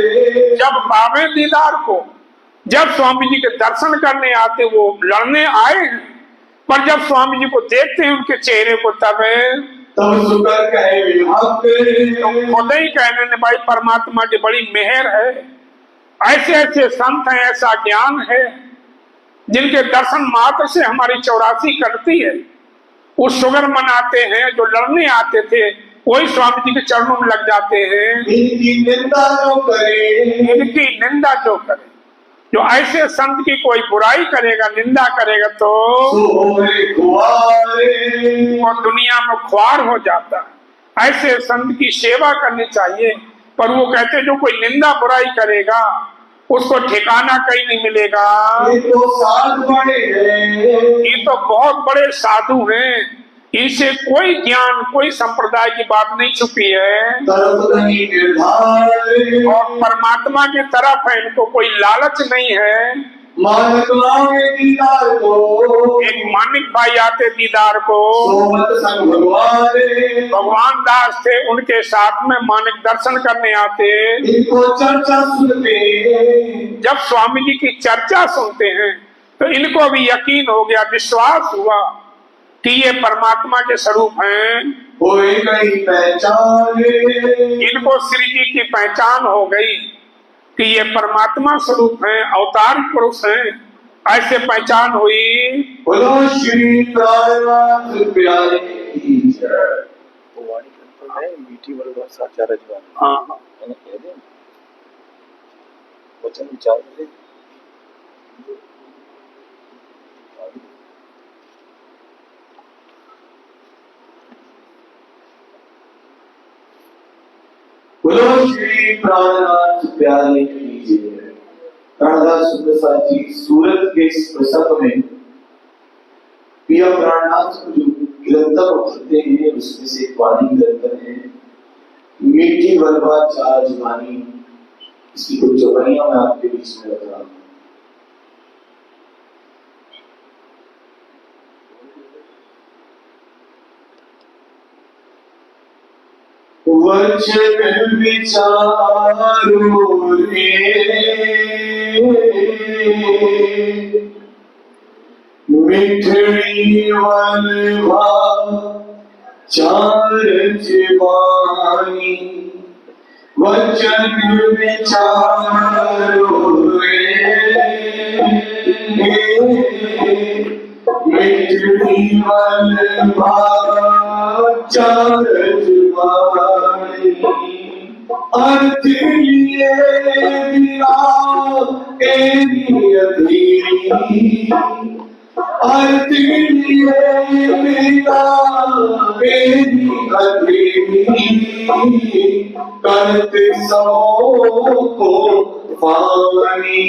जब पावे दीदार को। जब स्वामी जी के दर्शन करने आते वो लड़ने आए हैं, पर जब स्वामी जी को देखते हैं उनके चेहरे को, तब शुक्र कहे तो खुद ही कहने ने भाई परमात्मा की बड़ी मेहर है। ऐसे ऐसे संत हैं, ऐसा ज्ञान है, जिनके दर्शन मात्र से हमारी 84 कटती है। वो शुगर मनाते हैं, जो लड़ने आते थे वही स्वामी जी के चरणों में लग जाते हैं। इनकी निंदा जो करे, जो ऐसे संत की कोई बुराई करेगा, निंदा करेगा, तो वो दुनिया में ख्वार हो जाता है। ऐसे संत की सेवा करनी चाहिए। पर वो कहते जो कोई निंदा बुराई करेगा उसको ठिकाना कहीं नहीं मिलेगा। ये तो साधु बड़े हैं, ये तो बहुत बड़े साधु हैं, इनसे कोई ज्ञान, कोई संप्रदाय की बात नहीं छुपी है। तरफ नहीं निर्धार, और परमात्मा की तरफ है, इनको कोई लालच नहीं है। मानक लावे दीदार को, एक मानिक भाई आते दीदार को, सोमत संग भगवान। भगवान दास थे, उनके साथ में मानिक दर्शन करने आते। इनको चर्चा सुनते, जब स्वामी जी की चर्चा सुनते हैं तो इनको भी यकीन हो गया, विश्वास हुआ कि ये परमात्मा के स्वरूप हैं। कोई कहीं पहचान, इनको श्री जी की पहचान हो गई कि ये परमात्मा स्वरूप हैं, अवतार पुरुष हैं, ऐसे पहचान हुई। बोलो श्री प्राणनाथ प्यारे की जय। वाणी कंट्रोल है मीठी वाली भाषा चार जवान। हाँ, मैंने कह दिया वचन विचार ले। बोलो श्री प्राणनाथ प्यारे की जय। प्राणदास सुप्रसाद जी सूरत के इस प्रसंग में पिया प्राणनाथ को जो गिरफ्तार उठते हैं उसमें से एक वाणी करते हैं, मीठी वरवा चार जवानी। इसकी कुछ चौपाइयां मैं आपके बीच में रख रहा हूं। वचन विचारो रे मिठड़ी वलभा चार जवानी। वचन विचारो रे मिठड़ी वलभा चार जवानी। अर्थ लिए बिना तेरी अधीरी, अर्थ लिए बिना तेरी अधीरी। करते सो को पानी।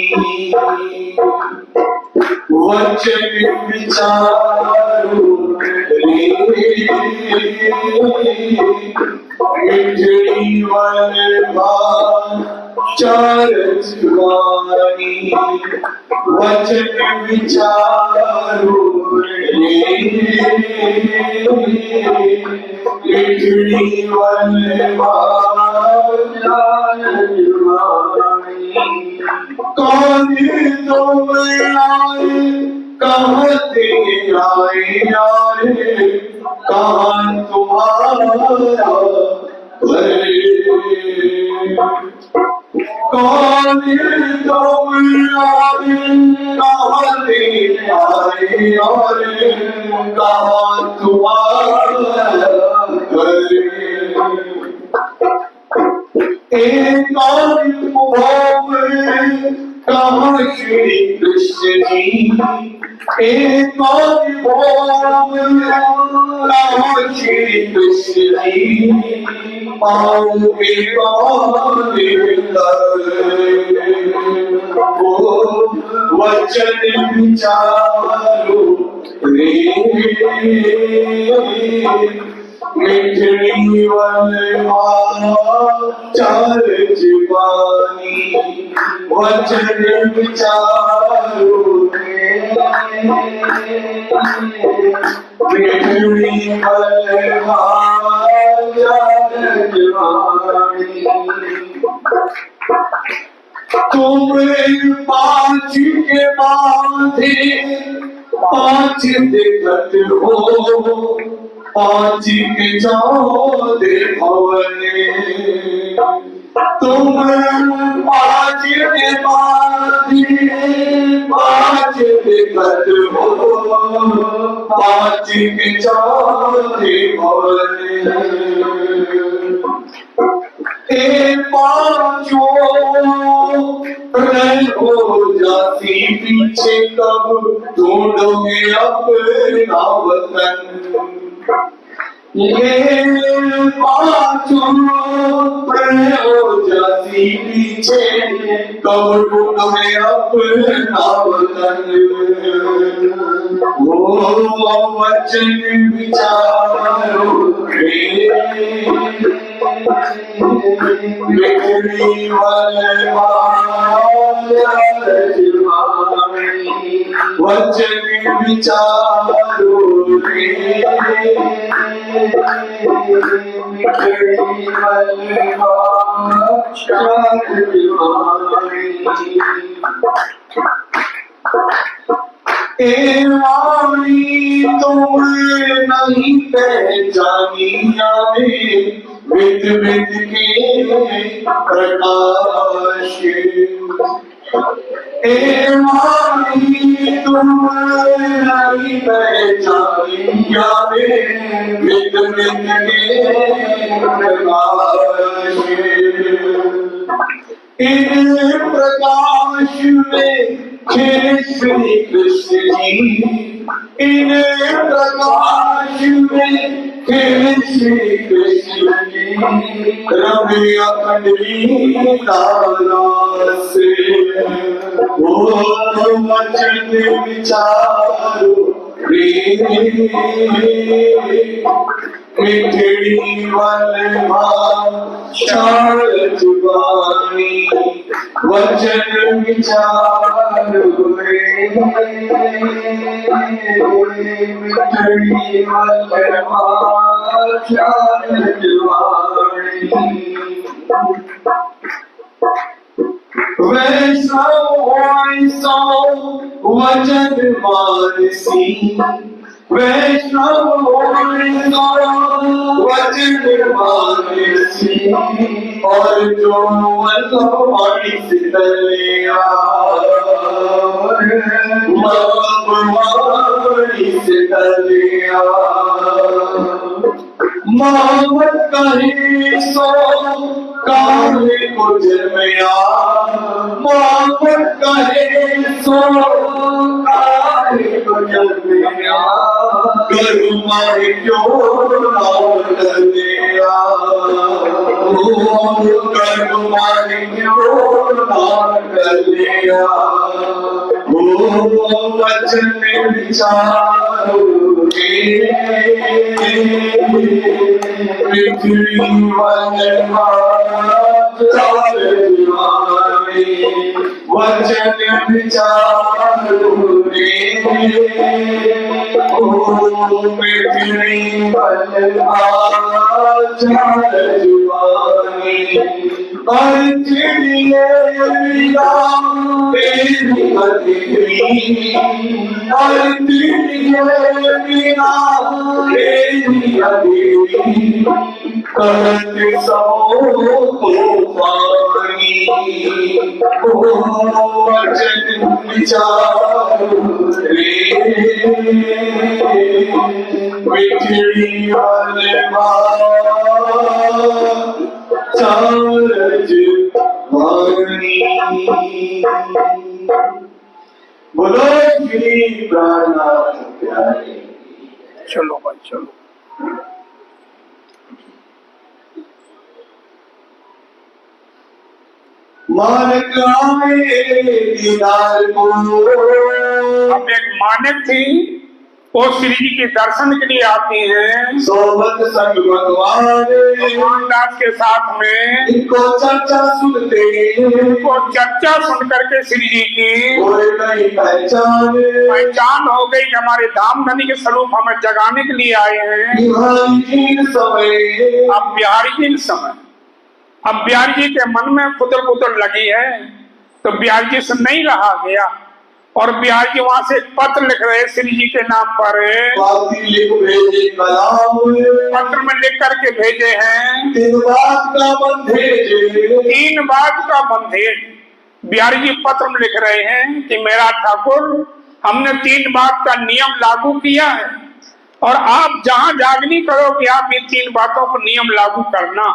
वचन विचारो मिठड़ी वलभा चार जवानी। वचन विचारो मिठड़ी वलभा चार जवानी। कौन तुम आए कहते आए यार, कहाँ तुम्हारा घर। कौन तुम आए कहते आए यार, कहाँ तुम्हारा घर। एक कहाँ श्री कृष्ण जी, एक कहाँ श्री कृष्ण जी। पाओगे वो वचन विचारो रे मिठड़ी वलभा चार जवानी। वचन विचारो मिठड़ी वलभा चार जवानी। तुम पाँच के बांधे पाँच दिक्कत हो, पाँच के चौदे भवने। तुम पाँच के बांधे पाँच दिक्कत हो, पाँच के चौदे भवने। पांचों हो जाती पीछे कब ढूंढोगे अपना वतन। ये पांचों हो जाती पीछे कब ढूंढोगे अपना वतन। वो वचन विचारो रे बिखरी वचन विचारो रे बिखरी ए वाणी तुम नहीं पहचानी हमें विद विद के प्रकाश ए वाणी तुम नहीं पहचानी हमें विद विद के प्रकाश इन प्रकाश में श्री कृष्ण जी इन प्रकाश में श्री कृष्ण जी रवि अखंडलीला से वो वचन विचारो रे मिठड़ी वल्लभा शारद वाणी वचन विचारो रे मिठड़ी वल्लभा शारद वाणी वैष्णव वचन मानसी वैष्णव वचन मानसी और जो वाणी से तलिया वाणी से तलिया मोहम्मद कहे सो काले को जन्मया मोहम्मद कहे सो काले को जन्मया करुमाए क्यों ना दिया करुमाए क्यों ना दिया वचन विचारो पृथ्वी वचन विचारो पृथ्वी करत सो पानी वचन विचारो रे बिखरी वल्लभा शारद वाणी बोलो श्री प्राणनाथ प्यारे। चलो भाई चलो। मानक आए दीदार को अब एक मानक थी वो श्री जी के दर्शन के लिए आती है सोबत संग भगवान दास के साथ में इनको चर्चा सुनते इनको चर्चा सुन करके श्री जी की कोई नहीं पहचान हो गई कि हमारे धाम धनी के स्वरूप हमें जगाने के लिए आए हैं। समय अब बिहारी जी समय अब बिहारी जी के मन में खुदर खुदर लगी है तो बिहारी जी से नहीं रहा गया और बिहारी जी वहां से पत्र लिख रहे श्री जी के नाम पर पत्र में लिख करके भेजे हैं 3 बात का बंधेज 3 बात का बंधेज बिहारी जी पत्र में लिख रहे हैं कि मेरा ठाकुर हमने 3 बात का नियम लागू किया है और आप जहां जागनी करोगे आप ये 3 बातों को नियम लागू करना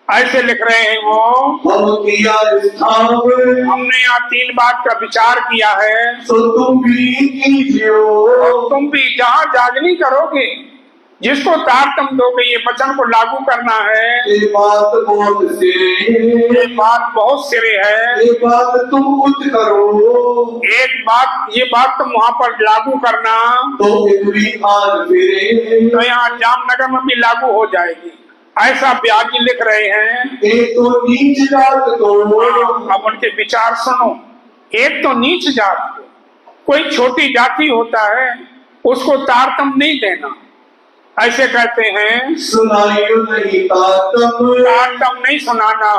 ऐसे लिख रहे हैं वो। हमने यहाँ 3 बात का विचार किया है तो तुम भी कीजिए तुम भी जहाँ जागनी करोगे जिसको तारतम दोगे ये वचन को लागू करना है। ये बात बहुत सिरे ये बात बहुत सिरे है ये बात तुम कुछ करो एक बात ये बात तुम वहाँ पर लागू करना तो फिरे तो यहाँ जामनगर में भी लागू हो जाएगी ऐसा ब्याजी लिख रहे हैं। एक तो नीच जात को, अब उनके विचार सुनो। एक तो नीच जात को, कोई छोटी जाति होता है उसको तारतम नहीं देना, ऐसे कहते हैं। सुनाइयो नहीं तारतम, तारतम नहीं सुनाना।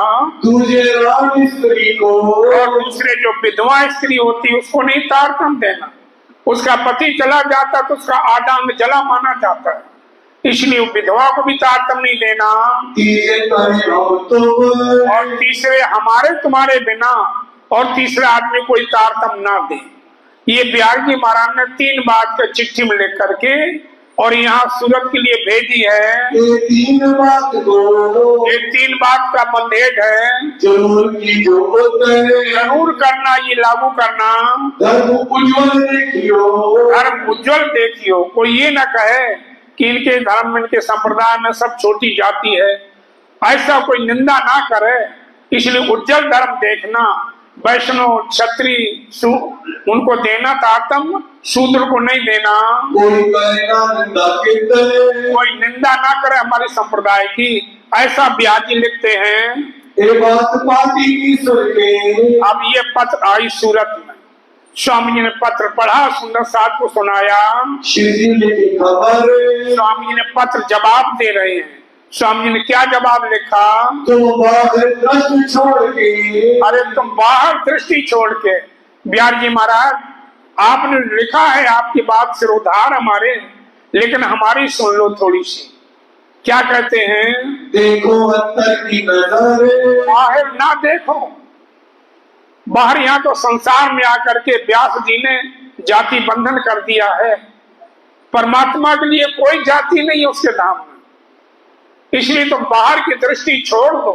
तुझे राम स्त्री को, और दूसरे जो विधवा स्त्री होती उसको नहीं तारतम देना। उसका पति चला जाता तो उसका आदान जला माना जाता है, इसलिए विधवा को भी तारतम नहीं देना। तीजे करे हम तुम, और तीसरे हमारे तुम्हारे बिना, और तीसरे आदमी कोई तारतम ना दे। ये बिहार जी महाराज ने 3 बात का चिट्ठी में लिख करके और यहाँ सूरत के लिए भेजी है। ये 3 बात को, ये 3 बात का बंधेज है, जरूर की जरूरत है। जरूर करना, ये लागू करना। धर्म उज्ज्वल देखियो, धर्म उज्ज्वल देखियो। कोई ये ना कहे कि इनके धर्म में, इनके संप्रदाय में सब छोटी जाति है, ऐसा कोई निंदा ना करे। इसलिए उज्जवल धर्म देखना। वैष्णव, क्षत्रिय उनको देना तारतम, शूद्र को नहीं देना। कोई करेगा निंदा कीर्तन, कोई निंदा ना करे हमारे संप्रदाय की, ऐसा ब्याजी लिखते हैं। ये बात पाती की सुन के, अब ये पत्र आई सूरत में, स्वामी जी ने पत्र पढ़ा, सुंदर साहब को सुनाया। श्री जी लिखी खबर, स्वामी जी ने पत्र जवाब दे रहे हैं। स्वामी जी ने क्या जवाब लिखा? तुम बाहर दृष्टि छोड़ के, अरे तुम बाहर दृष्टि छोड़ के। बिहार जी महाराज, आपने लिखा है, आपकी बात सिरोधार हमारे, लेकिन हमारी सुन लो थोड़ी सी। क्या कहते हैं? देखो अंतर की नजर, बाहर ना देखो। बाहर यहाँ तो संसार में आकर के व्यास जी ने जाति बंधन कर दिया है। परमात्मा के लिए कोई जाति नहीं है उसके धाम में, इसलिए तो बाहर की दृष्टि छोड़ दो।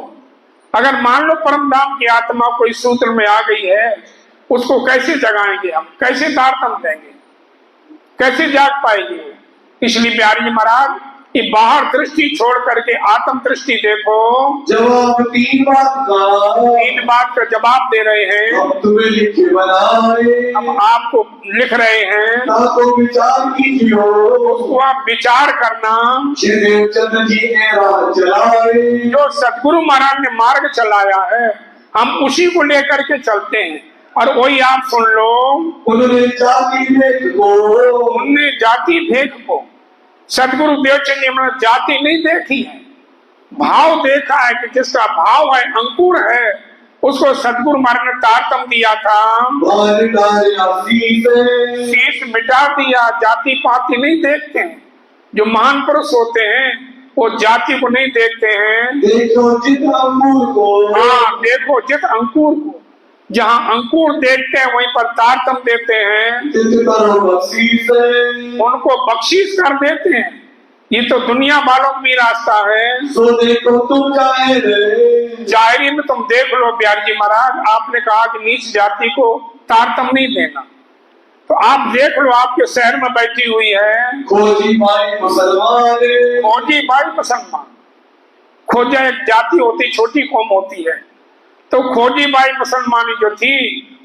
अगर मान लो परम धाम की आत्मा कोई सूत्र में आ गई है, उसको कैसे जगाएंगे हम, कैसे तारतम देंगे, कैसे जाग पाएगी? इसलिए प्यारी जी महाराज, कि बाहर दृष्टि छोड़ करके आत्म दृष्टि देखो। जवाब 3 बात का, 3 बात का जवाब दे रहे हैं। हम तुम्हें लिखे बनाए, हम आपको लिख रहे हैं, ना तो विचार कीजियो, उसको आप विचार करना। श्री देवचंद्र जी ने राह चलाए, जो सतगुरु महाराज ने मार्ग चलाया है, हम उसी को लेकर के चलते हैं। और वही आप सुन लो, उन्होंने जाति भेद को, उनने जाति भेद को, सतगुरु देवचंद जी ने जाति नहीं देखी है, भाव देखा है कि जिसका भाव है, अंकुर है, उसको सतगुरु महाराज ने तारतम दिया था। शीश मिटा दिया, जाति पाति नहीं देखते हैं। जो महान पुरुष होते हैं वो जाति को नहीं देखते हैं। देखो जित अंकुर को, हाँ, देखो जित अंकुर को। जहाँ अंकुर देखते हैं वहीं पर तारतम देते हैं, उनको बख्शीश कर देते हैं। ये तो दुनिया वालों का भी रास्ता है। सो देखो तुम जाहिरी में तुम देख लो प्यार जी महाराज, आपने कहा कि नीच जाति को तारतम नहीं देना, तो आप देख लो, आपके शहर में बैठी हुई है खोजी भाई मुसलमान, खोजी भाई मुसलमान। खोजा एक जाति होती, छोटी कौम होती है, तो खोजी बाई मुसलमानी जो थी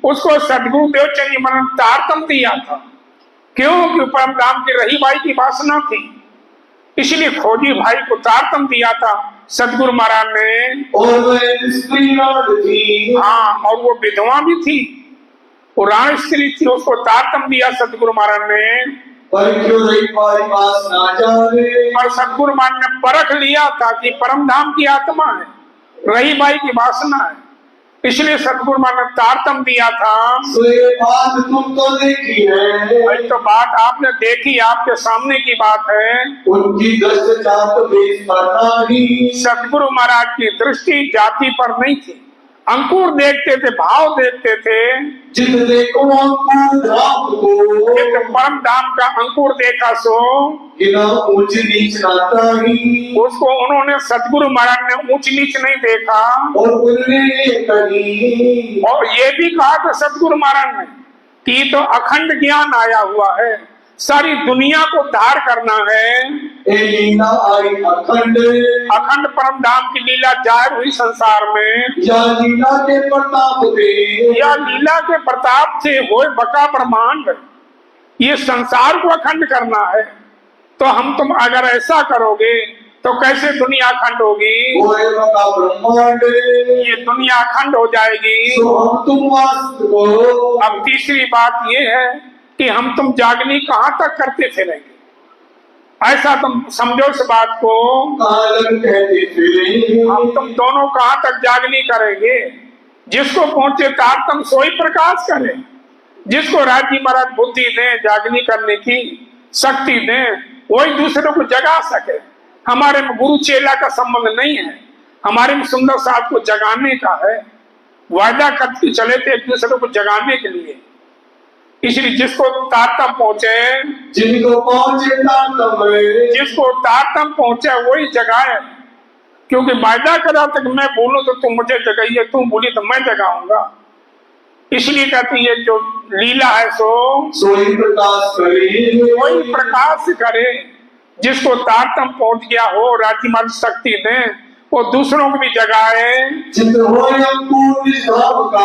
उसको सदगुरु देवचंद जी महाराज ने तारतम दिया था। क्यों? कि परम धाम की रही बाई की वासना थी, इसलिए खोजी भाई को तारतम दिया था सदगुरु महाराज ने। और वह स्त्री थी, हाँ, और वो विधवा भी थी, वो राण स्त्री थी, उसको तारतम दिया सदगुरु महाराज ने। पर क्यों रही बाई वासना जाने, पर सदगुरु महाराज ने परख लिया था कि परम धाम की आत्मा है, रही बाई की वासना है, इसलिए सतगुरु महाराज ने तारतम दिया था। तो ये बात तुम तो देखी है, भाई तो बात आपने देखी, आपके सामने की बात है। उनकी दृष्टि जात भेद पर नहीं, सतगुरु महाराज की दृष्टि जाति पर नहीं थी, अंकुर देखते थे, भाव देखते थे। जित देखो अंकुर धाम को, जित परम धाम का अंकुर देखा सो बिना ऊंच नीच नाता ही, उसको उन्होंने सतगुरु महाराज ने ऊंच नीच नहीं देखा। और उन्होंने कही, और ये भी कहा था सतगुरु महाराज ने कि तो अखंड ज्ञान आया हुआ है, सारी दुनिया को धार करना है। लीला आई अखंड, अखंड परम धाम की लीला जाहिर हुई संसार में, या लीला के प्रताप से, या लीला के प्रताप से होए बका ब्रह्मांड। ये संसार को अखंड करना है, तो हम तुम अगर ऐसा करोगे तो कैसे दुनिया अखंड होगी? वो एवं का ब्रह्मांड ये दुनिया अखंड हो जाएगी। सो हम तुम वास्त को अब तीसरी बात ये है कि हम तुम जागनी कहाँ तक करते फिरेंगे? ऐसा तुम समझो इस बात को, कालम कहते फिरेंगे। हम तुम दोनों कहाँ तक जागनी करेंगे? जिसको पहुंचे तारतम सोई प्रकाश करे, जिसको राज्य महाराज बुद्धि दें जागनी करने की शक्ति दें, वही दूसरों को जगा सके। हमारे में गुरु चेला का संबंध नहीं है, हमारे में सुंदर साथ को जगाने का है। वायदा करके चले थे एक दूसरे को जगाने के लिए। इसलिए जिसको तारतम पहुंचे, जिनको पहुंचे तारतम, जिसको तारतम पहुंचे वही जगाए। क्योंकि वायदा करा था कि मैं बोलूं तो तुम मुझे जगाइए, तुम बोली तो मैं जगाऊंगा। इसलिए कहती है जो लीला है सो सोई प्रकाश करे, वही प्रकाश करे। जिसको तारतम पहुंच गया हो राज्य मन शक्ति दे, वो दूसरों को भी जगाए। चित हो अंकुर निज धाम का,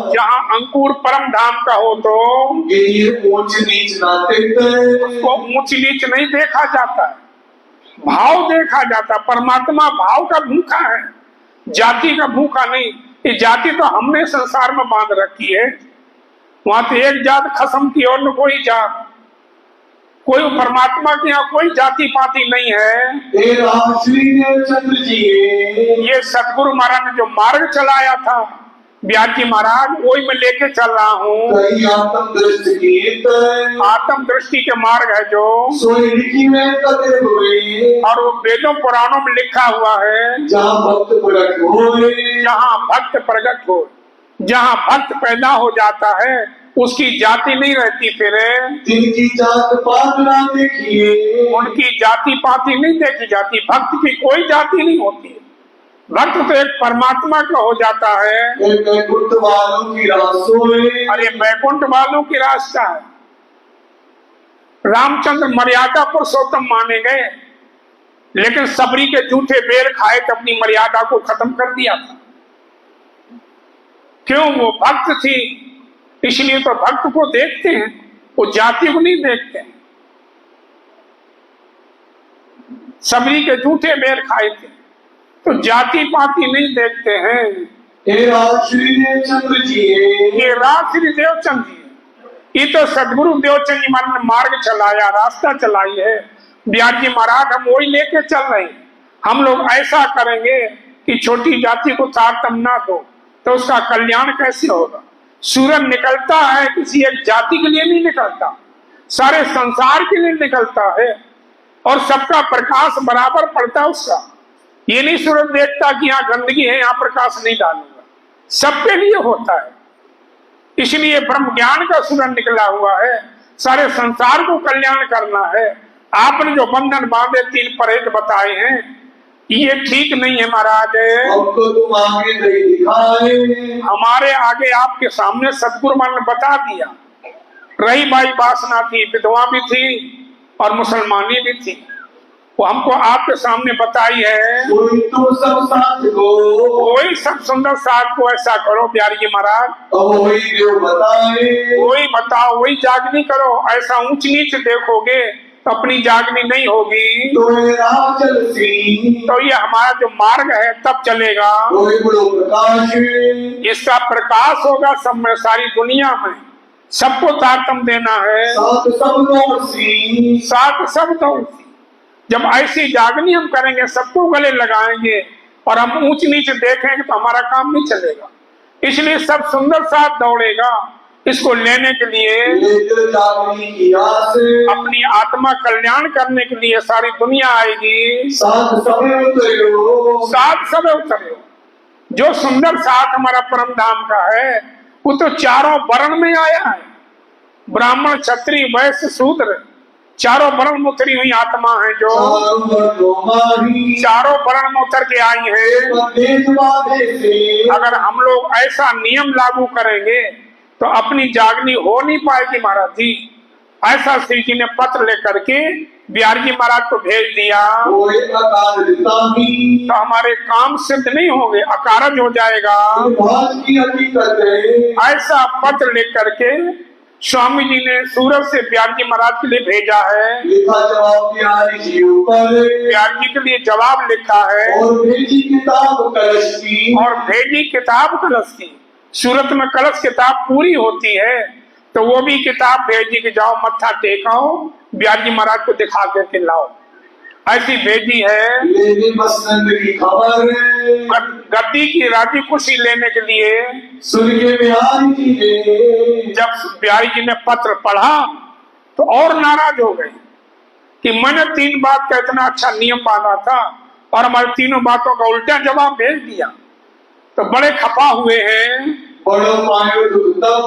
जहाँ अंकुर परम धाम का हो तो ये ऊंच नीच ना देखते, उसको ऊंच नीच नहीं देखा जाता है, भाव देखा जाता। परमात्मा भाव का भूखा है, जाति का भूखा नहीं। ये जाति तो हमने संसार में बांध रखी है। वहां तो एक जात खत्म की और न कोई जात, कोई परमात्मा के यहाँ कोई जाति पाति नहीं है। तेरा श्री देवचंद्र जी ये सतगुरु महाराज ने जो मार्ग चलाया था ब्यास जी महाराज, वही मैं लेके चल रहा हूँ। कहीं आत्म दृष्टि आत्म दृष्टि के मार्ग है जो सोई लिखी में कदे हुए, और वो वेदों पुराणों में लिखा हुआ है। जहाँ भक्त प्रकट होए, जहाँ भक्त प्रकट हो, जहाँ भक्त पैदा हो जाता है उसकी जाति नहीं रहती। फिर जिनकी जात पात ना देखिए, उनकी जाति पाति नहीं देखी जाती। भक्त की कोई जाति नहीं होती। भक्त तो एक परमात्मा का हो जाता है। वैकुंठ वालों की रासोए, अरे वैकुंठ वालों की रास्ता है। रामचंद्र मर्यादा पुरुषोत्तम माने गए, लेकिन सबरी के जूठे बेर खाए तो अपनी मर्यादा को खत्म कर दिया था। क्यों? वो भक्त थी, इसलिए तो भक्त को देखते हैं, वो जाति को नहीं देखते। सबरी के जूठे बेर खाए थे, तो जाति पाति नहीं देखते हैं। तेरा श्री देवचंद्र जी ये राज श्री देवचंद जी, ये तो सदगुरु देवचंद जी महाराज ने मार्ग चलाया, रास्ता चलाई है। ब्यास जी महाराज हम वही लेके चल रहे हैं। हम लोग ऐसा करेंगे कि छोटी जाति को तारतम ना दो, तो उसका कल्याण कैसे होगा? सूरज निकलता है किसी एक जाति के लिए नहीं निकलता, सारे संसार के लिए निकलता है, और सबका प्रकाश बराबर पड़ता है उसका। ये नहीं सूरज देखता कि यहाँ गंदगी है, यहाँ प्रकाश नहीं डालूंगा, सबके लिए होता है। इसलिए ब्रह्म ज्ञान का सूरज निकला हुआ है, सारे संसार को कल्याण करना है। आपने जो बंधन बांधे 3 परहेज बताए हैं, ये ठीक नहीं है महाराज। हमको तुम आगे नहीं दिखाए, हमारे आगे आपके सामने सतगुरु मान ने बता दिया। रही बाई वासना थी, विधवा भी थी और मुसलमानी भी थी, वो हमको आपके सामने बताई है। कोई तुम सब साथ को, वही सब सुंदर साथ को ऐसा करो प्यारी जी महाराज, अब वही जो बताए, वही बताओ, वही जागनी करो। ऐसा ऊंच नीच देखोगे तो अपनी जागनी नहीं होगी। तो राह चलती, तो ये हमारा जो मार्ग है तब चलेगा। कोई बड़ो प्रकाश, इसका प्रकाश होगा सब में, सारी दुनिया में सबको तारतम देना है। साथ सब दौड़सी, साथ सब दौड़सी। जब ऐसी जागनी हम करेंगे, सबको गले लगाएंगे और हम ऊंच नीच देखेंगे तो हमारा काम नहीं चलेगा। इसलिए सब सुंदर साथ दौड़ेगा इसको लेने के लिए, जागनी की आस, अपनी आत्मा कल्याण करने के लिए सारी दुनिया आएगी। साथ सबे उतरो, साथ सब उतरे। जो सुंदर साथ हमारा परम धाम का है वो तो चारों वर्ण में आया है। ब्राह्मण क्षत्रिय वैश्य शूद्र चारों वर्ण में उतरी हुई आत्मा है, जो चारों वर्ण में उतर के आई है। अगर हम लोग ऐसा नियम लागू करेंगे तो अपनी जागनी हो नहीं पाएगी महाराज जी। ऐसा श्री जी ने पत्र लेकर के बिहार जी महाराज को भेज दिया, तो हमारे काम सिद्ध नहीं होंगे, अकारज हो जाएगा। ऐसा पत्र लेकर के स्वामी जी ने सूरत से बिहारी जी महाराज के लिए भेजा है, लिखा जवाब बिहारी जी ऊपर, बिहारी जी के लिए जवाब लिखा है और भेजी किताब कलश की, और भेजी किताब कलश की। सूरत में कलश किताब पूरी होती है तो वो भी किताब भेजी कि जाओ मत्था टेकाओ, बिहारी जी महाराज को दिखा करके लाओ। ऐसी भेजी है। लेने मसनद की खबर, गद्दी की राजी खुशी लेने के लिए सुन के बिहारी जी ने, जब बिहारी जी ने पत्र पढ़ा तो और नाराज हो गए कि मैंने 3 बात का इतना अच्छा नियम बांधा था और हमारी तीनों बातों का उल्टा जवाब भेज दिया। तो बड़े खफा हुए हैं, बड़ो पायो दुख तब,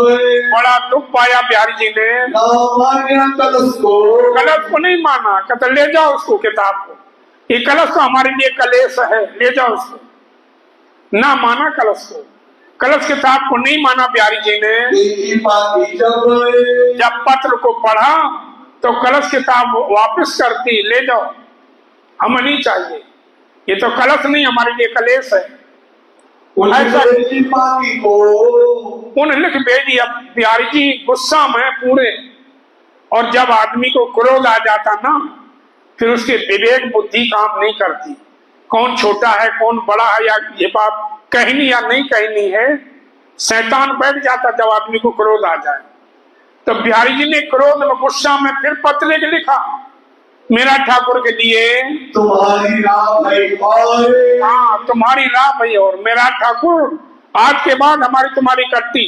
बड़ा दुख पाया बिहारी जी ने। ना मान्या कलश को, कलश को नहीं माना, कहते ले जाओ उसको किताब को, ये कलश तो हमारे लिए कलेश है, ले जाओ उसको। ना माना कलश को, कलश किताब को नहीं माना बिहारी जी ने। देखी पाती जब पत्र को पढ़ा तो कलश किताब वापस करती, ले जाओ, हमें नहीं चाहिए, ये तो कलश नहीं, हमारे लिए कलेश है। ऐसा पाती को, उन्हें लिख भेजी। अब बिहारी जी गुस्सा में पूरे, और जब आदमी को क्रोध आ जाता ना, फिर उसके विवेक बुद्धि काम नहीं करती, कौन छोटा है कौन बड़ा है, या ये बात कहनी या नहीं कहनी है, शैतान बैठ जाता जब आदमी को क्रोध आ जाए। तो बिहारी जी ने क्रोध में गुस्सा में फिर पत्र लिखा, मेरा ठाकुर के लिए तुम्हारी राह है और, हाँ तुम्हारी राह भाई, और मेरा ठाकुर आज के बाद हमारी तुम्हारी कट्टी,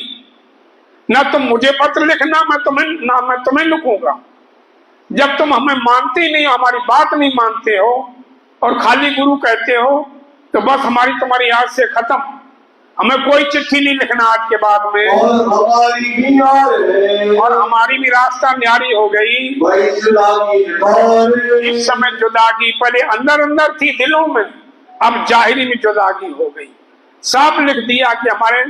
न तुम मुझे पत्र लिखना, मैं तुम्हें लिखूंगा। जब तुम हमें मानते ही नहीं हो, हमारी बात नहीं मानते हो और खाली गुरु कहते हो, तो बस हमारी तुम्हारी आज से खत्म, हमें कोई चिट्ठी नहीं लिखना आज के बाद में, और हमारी भी रास्ता न्यारी हो गई। इस समय जुदागी पहले अंदर अंदर थी दिलों में, अब जाहिरी में जुदागी हो गई। सब लिख दिया कि हमारे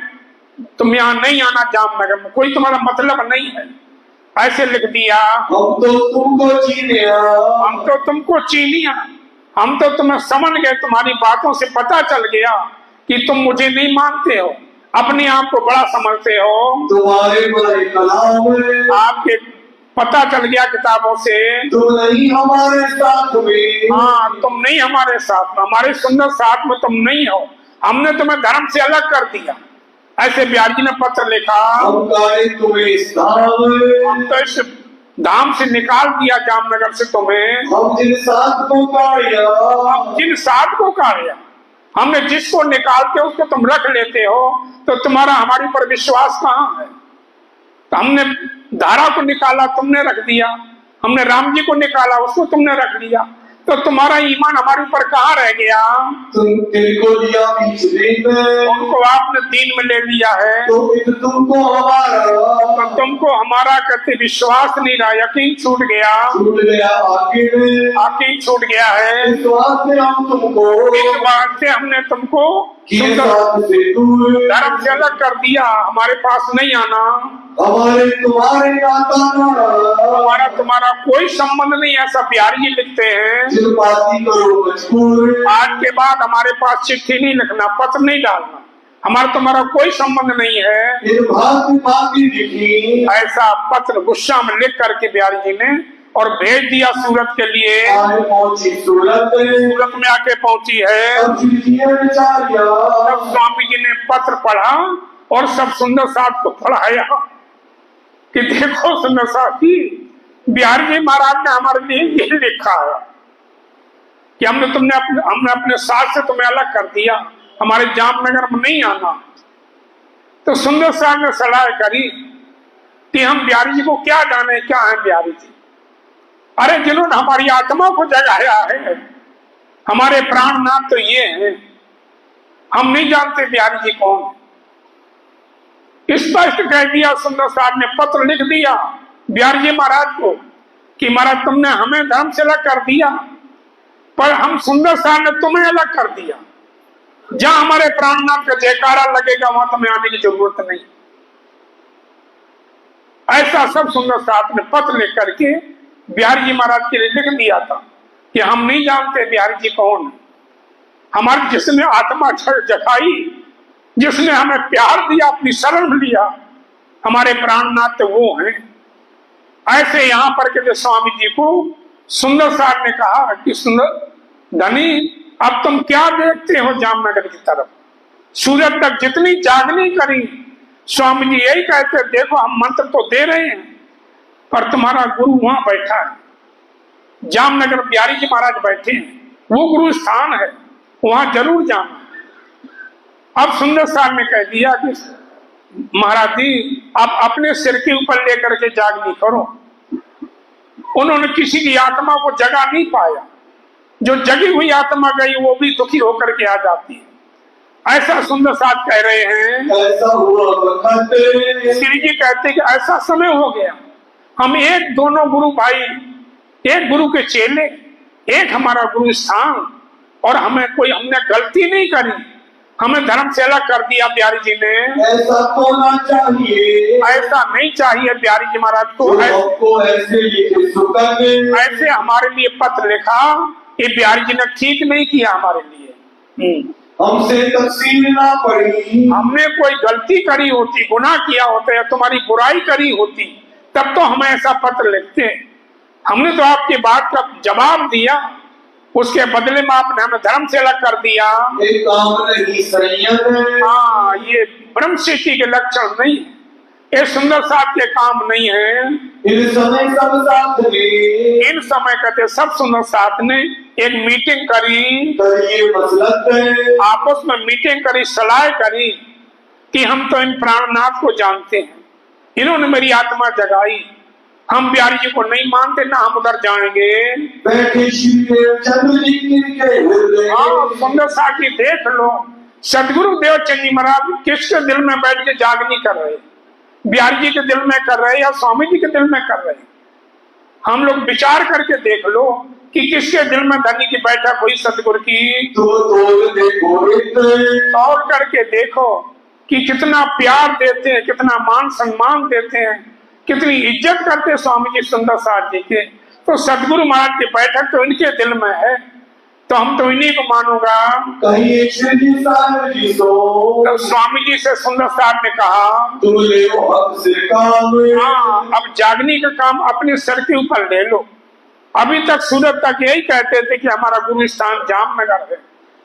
तुम यहाँ नहीं आना, जामनगर में कोई तुम्हारा मतलब नहीं है, ऐसे लिख दिया। हम तो तुमको चीनिया, हम तो तुम्हें समझ गए, तुम्हारी बातों से पता चल गया कि तुम मुझे नहीं मानते हो, अपने आप को बड़ा समझते हो, तुम्हारे बड़े कलाम में आपके पता चल गया किताबों से, तुम नहीं हमारे साथ में, हाँ तुम नहीं हमारे साथ में, हमारे सुंदर साथ में तुम नहीं हो, हमने तुम्हें धर्म से अलग कर दिया। ऐसे बिहारी जी ने पत्र लिखा, हम तुम्हें इस धाम, हम तो इस धाम से निकाल दिया जामनगर से तुम्हें, हम जिन साथ को काढ़िया, हमने जिसको निकालते हो उसको तुम रख लेते हो, तो तुम्हारा हमारे पर विश्वास कहाँ है। तो हमने धारा को निकाला, तुमने रख दिया, हमने राम जी को निकाला, उसको तुमने रख दिया, तो तुम्हारा ईमान हमारे ऊपर कहाँ रह गया। तुमको लिया बीच में, उनको आपने 3 में ले लिया है, तो तुमको हमारा कहते विश्वास नहीं रहा, यकीन छूट गया, यकीन छूट गया है। इस बात से हमने तुमको धर्म से अलग कर दिया, हमारे पास नहीं आना, हमारा तुम्हारा कोई संबंध नहीं, ऐसा बिहारी जी लिखते हैं। आज के बाद हमारे पास चिट्ठी नहीं लिखना, पत्र नहीं डालना, हमारा तुम्हारा कोई संबंध नहीं है। ऐसा पत्र गुस्सा में लिख करके बिहारी जी ने और भेज दिया सूरत के लिए। सूरत में आके पहुंची है। तब स्वामी जी ने पत्र पढ़ा और सब सुंदर साथ को पढ़ाया कि देखो सुंदर साथी, बिहारी जी महाराज ने हमारे लिए ये लिखा है कि हमने अपने साथ से तुम्हें अलग कर दिया, हमारे जामनगर में नहीं आना। तो सुंदर साहब ने सलाह करी कि हम बिहारी जी को क्या जाने, क्या है बिहारी जी। अरे जिन्होंने हमारी आत्मा को जगाया है, हमारे प्राणनाथ तो ये हैं, हम नहीं जानते बिहारी जी कौन। स्पष्ट कह दिया सुंदर साहब ने, पत्र लिख दिया बिहारी जी महाराज को कि महाराज तुमने हमें धर्म से अलग कर दिया, पर हम सुंदर साहब ने तुम्हें अलग कर दिया। जहां हमारे प्राणनाथ का जयकारा लगेगा वहां तुम्हें आने की जरूरत नहीं। ऐसा सब सुंदर साहब ने पत्र लिख करके बिहारी जी महाराज के लिए लिख दिया था कि हम नहीं जानते बिहारी जी कौन है। हमारी जिसने आत्मा जगाई, जिसने हमें प्यार दिया, अपनी शरण लिया, हमारे प्राणनाथ तो वो हैं। ऐसे यहाँ पर कहते स्वामी जी को सुंदर साहब ने कहा कि सुंदर धनी, अब तुम क्या देखते हो जामनगर की तरफ? सूरत तक जितनी जागनी करी स्वामी जी यही कहते, देखो हम मंत्र तो दे रहे हैं पर तुम्हारा गुरु वहां बैठा है, जामनगर बिहारी जी महाराज बैठे हैं, वो गुरु स्थान है, वहां जरूर जाना। अब सुंदर साहब ने कह दिया कि महाराज जी आप अपने सिर के ऊपर लेकर के जागनी करो। उन्होंने किसी की आत्मा को जगा नहीं पाया, जो जगी हुई आत्मा गई वो भी दुखी होकर के आ जाती है। ऐसा सुंदर साहब कह रहे हैं। ऐसा हुआ वक्त श्री जी कहते कि ऐसा समय हो गया, हम एक दोनों गुरु भाई, एक गुरु के चेले, एक हमारा गुरु स्थान, और हमने गलती नहीं करी, हमें धर्मशाला कर दिया बिहारी जी ने। ऐसा होना चाहिए, ऐसा नहीं चाहिए बिहारी जी महाराज को। आपको ऐसे लिखे सुकन, ऐसे हमारे लिए पत्र लिखा, ये बिहारी जी ने ठीक नहीं किया हमारे लिए। हमसे तकसीर ना पड़ी, हमने कोई गलती करी होती, गुनाह किया होता या तुम्हारी बुराई करी होती, तब तो हमें ऐसा पत्र लिखते। हमने तो आपकी बात का जवाब दिया, उसके बदले में आपने हमें धर्मशाला कर दिया। ये काम नहीं संयम है। हाँ, ये ब्रह्म सृष्टि के लक्षण नहीं है, ये सुंदर साहब के काम नहीं है। इन समय सब साथ में, इन समय कहते सब सुंदर साहब ने एक मीटिंग करी, ये मसलत है, आपस में मीटिंग करी, सलाह करी कि हम तो इन प्राणनाथ को जानते हैं, इन्होंने मेरी आत्मा जगाई, हम बिहारी जी को नहीं मानते, ना हम उधर जाएंगे। बैठे श्री चंद्र जी के हृदय, हाँ, सुंदर साहब की देख लो, सदगुरु देवचंदी महाराज किसके दिल में बैठ के जागनी कर रहे, बिहारी जी के दिल में कर रहे या स्वामी जी के दिल में कर रहे? हम लोग विचार करके देख लो कि किसके दिल में धनी की बैठक हुई सदगुरु की। तो देखो, तौल करके देखो कि कितना प्यार देते हैं, कितना मान सम्मान देते हैं, कितनी इज्जत करते हैं स्वामी जी सुंदर साहब जी के। तो सदगुरु महाराज की बैठक तो इनके दिल में है, तो हम तो इन्हीं को मानूंगा। कहीं जी साहब जी तो स्वामी जी से सुंदर साहब ने कहा, तुम ले हक से काम, हाँ अब जागनी का काम अपने सर के ऊपर ले लो। अभी तक सूरत तक यही कहते थे कि हमारा गुरु स्थान जामनगर है,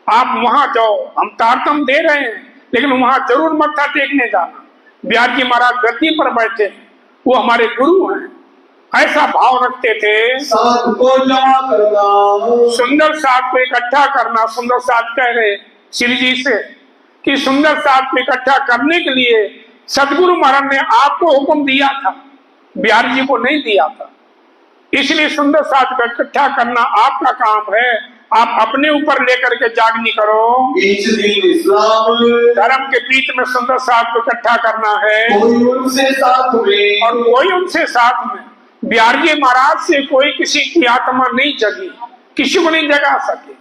आप वहां जाओ, हम तारतम दे रहे हैं, लेकिन वहां जरूर मत्था टेकने जाना। बिहार जी महाराज गद्दी पर बैठे, वो हमारे गुरु हैं, ऐसा भाव रखते थे। साथ को जमा करना, सुंदर साहब को इकट्ठा करना। सुंदर साहब कह रहे श्री जी से कि सुंदर साहब को इकट्ठा करने के लिए सदगुरु महाराज ने आपको हुक्म दिया था, बिहारी जी को नहीं दिया था, इसलिए सुंदर साहब को इकट्ठा करना आपका काम है। आप अपने ऊपर लेकर के जागनी करो। बीच दिन इस्लाम, धर्म के बीच में सुंदर साहब को इकट्ठा करना है, कोई उनसे साथ में, और कोई उनसे साथ में। बिहारी जी महाराज से कोई किसी की आत्मा नहीं जगी, किसी को नहीं जगा सके,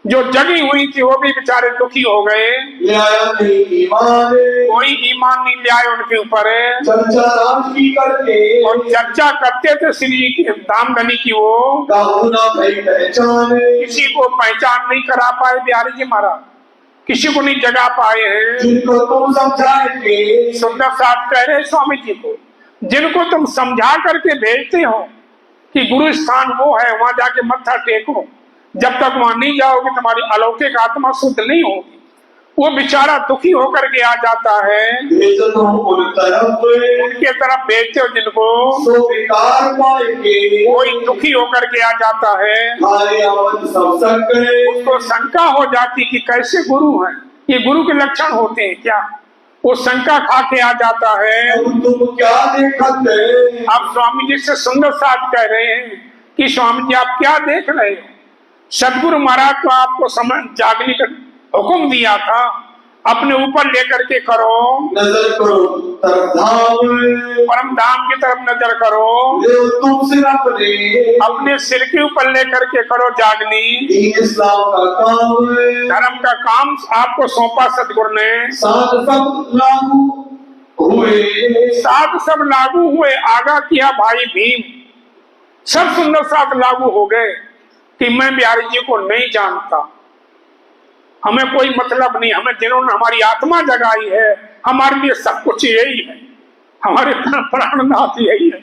जो जगी हुई थी वो भी बेचारे दुखी हो गए। ले आया नहीं ईमान, कोई ईमान नहीं ले आए उनके ऊपर, चर्चा राम की करके, और चर्चा करते थे श्री जी की दामधनी की, वो काहुना भाई पहचान, किसी को पहचान नहीं करा पाए बिहारी जी महाराज, किसी को नहीं जगा पाए हैं। जिनको तुम समझाएंगे, सुंदर साहब कह रहे स्वामी जी को, जिनको तुम समझा करके भेजते हो कि गुरु स्थान वो है, वहां जाके मत्था टेको, जब तक वहां नहीं जाओगे तुम्हारी अलौकिक आत्मा शुद्ध नहीं होगी। वो बेचारा दुखी होकर के आ जाता है, उनके तरफ भेजते हो जिनको, कोई दुखी होकर के आ जाता है, उसको शंका हो जाती कि कैसे गुरु हैं, ये गुरु के लक्षण होते हैं क्या, वो शंका खा के आ जाता है। तुम क्या देखते? अब स्वामी जी से सुंदर साहब कह रहे हैं कि स्वामी जी आप क्या देख रहे हो? सदगुरु महाराज को आपको समझ जागने का हुक्म दिया था, अपने ऊपर लेकर के करो, नजर करो परम धाम की तरफ नजर करो, तुमसे अपने सिर के ऊपर लेकर के करो जागनी। इस्लाम का काम, धर्म का काम आपको सौंपा सदगुरु ने। साथ सब लागू हुए, साथ सब लागू हुए, आगा किया भाई भीम, सब सुंदर साथ लागू हो गए कि मैं बिहारी जी को नहीं जानता, हमें कोई मतलब नहीं, हमें जिन्होंने हमारी आत्मा जगाई है, हमारे लिए सब कुछ यही है, हमारे प्राणनाथ यही है।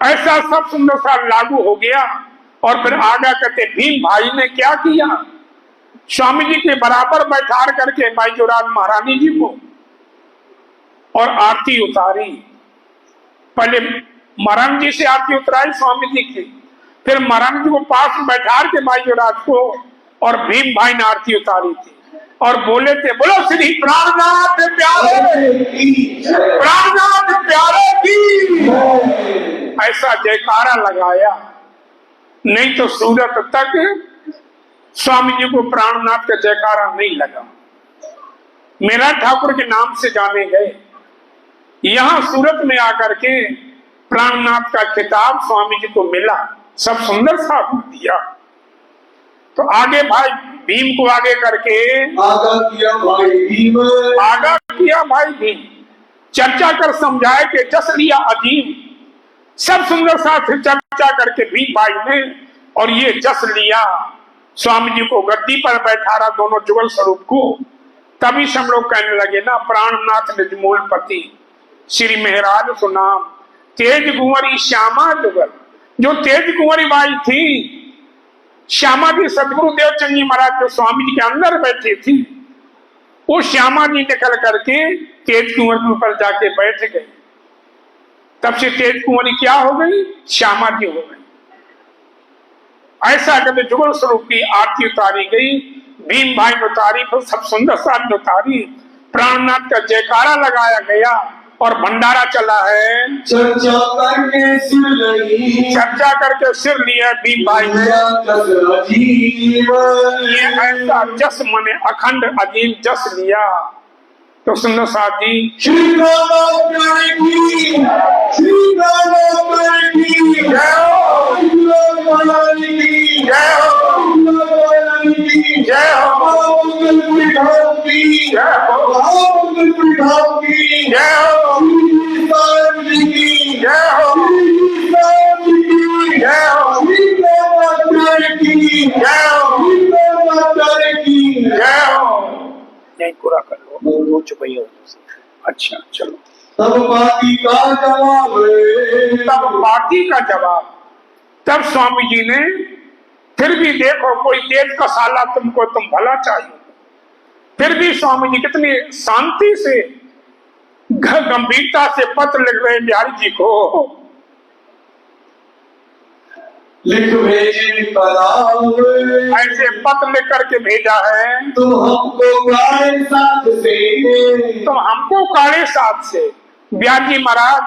ऐसा सब सुंदर सा लागू हो गया। और फिर आगे कहते भीम भाई ने क्या किया, स्वामी जी के बराबर बैठा करके बाईजोराज महारानी जी को और आरती उतारी। पहले महारानी जी से आरती उतराई स्वामी जी की, फिर महारानी जी को पास बैठा के बाईजोराज को और भीम भाई ने आरती उतारी थी और बोले थे बोलो श्री प्राणनाथ प्यारे की, प्राणनाथ प्यारे की। ऐसा जयकारा लगाया। नहीं तो सूरत तक स्वामी जी को प्राणनाथ का जयकारा नहीं लगा। मेरा ठाकुर के नाम से जाने गए। यहां सूरत में आकर के प्राणनाथ का खिताब स्वामी जी को मिला, सब सुंदर साथ दिया। तो आगे भाई भीम को आगे करके आगा किया भाई भीम, चर्चा कर समझाए कि जस लिया अजीम। सब सुंदर साथ चर्चा करके भीम भाई ने और ये जस लिया, स्वामी जी को गद्दी पर बैठा रहा दोनों जुगल स्वरूप को। तभी से हम लोग कहने लगे ना प्राणनाथ निजमूल पति श्री महराज सुनाम तेज कुंवरी श्यामा जुगल। जो तेज कुंवरी बाई थी श्यामा जी, सदगुरु देवचंद जी महाराज जो स्वामी जी के अंदर बैठे थी, वो श्यामा जी निकल करके तेज कुंवर के ऊपर जाके बैठ गए। तब से तेज कुंवरी क्या हो गई, श्यामा जी हो गई। ऐसा कहते जुगल स्वरूप की आरती उतारी गई, भीम भाई ने उतारी, फिर सब सुंदर साथ उतारी, प्राणनाथ का जयकारा लगाया गया और भंडारा चला है। चर्चा करके सिर लिया भीम भाई ने। ये ऐसा जस मने अखंड अजीम जस लिया। तो सुंदर साथ जी श्री राम की, श्री राम की जय हो, जय हो, जय हो, जय हो, जय हो, नहीं पूरा कर लो, दो चुपैया। अच्छा चलो। तब बाकी का जवाब, तब बाकी का जवाब, तब स्वामी जी ने फिर भी देखो कोई देश का साला तुमको तुम भला चाहिए, फिर भी स्वामी जी कितनी शांति से गंभीरता से पत्र लिख रहे बिहारी जी को। लिख भेजे ऐसे पत्र लिख करके भेजा है, तुम हमको काले साथ से, तुम हमको काले साथ से। बिहारी जी महाराज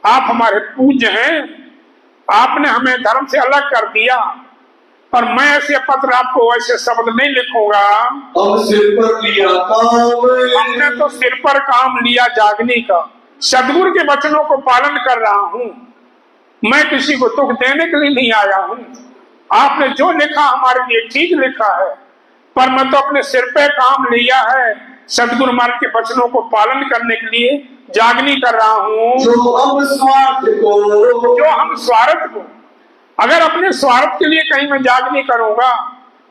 आप हमारे पूज्य हैं, आपने हमें धर्म से अलग कर दिया, पर मैं ऐसे पत्र आपको ऐसे शब्द नहीं लिखूंगा। हम सिर पर लिया काम, हमने तो सिर पर काम लिया जागने का, सदगुरु के वचनों को पालन कर रहा हूँ, मैं किसी को दुख देने के लिए नहीं आया हूँ। आपने जो लिखा हमारे लिए ठीक लिखा है, पर मैं तो अपने सिर पे काम लिया है, सदगुरु महाराज के वचनों को पालन करने के लिए जागनी कर रहा हूँ। जो हम स्वार्थ को, अगर अपने स्वार्थ के लिए कहीं मैं जागनी करूंगा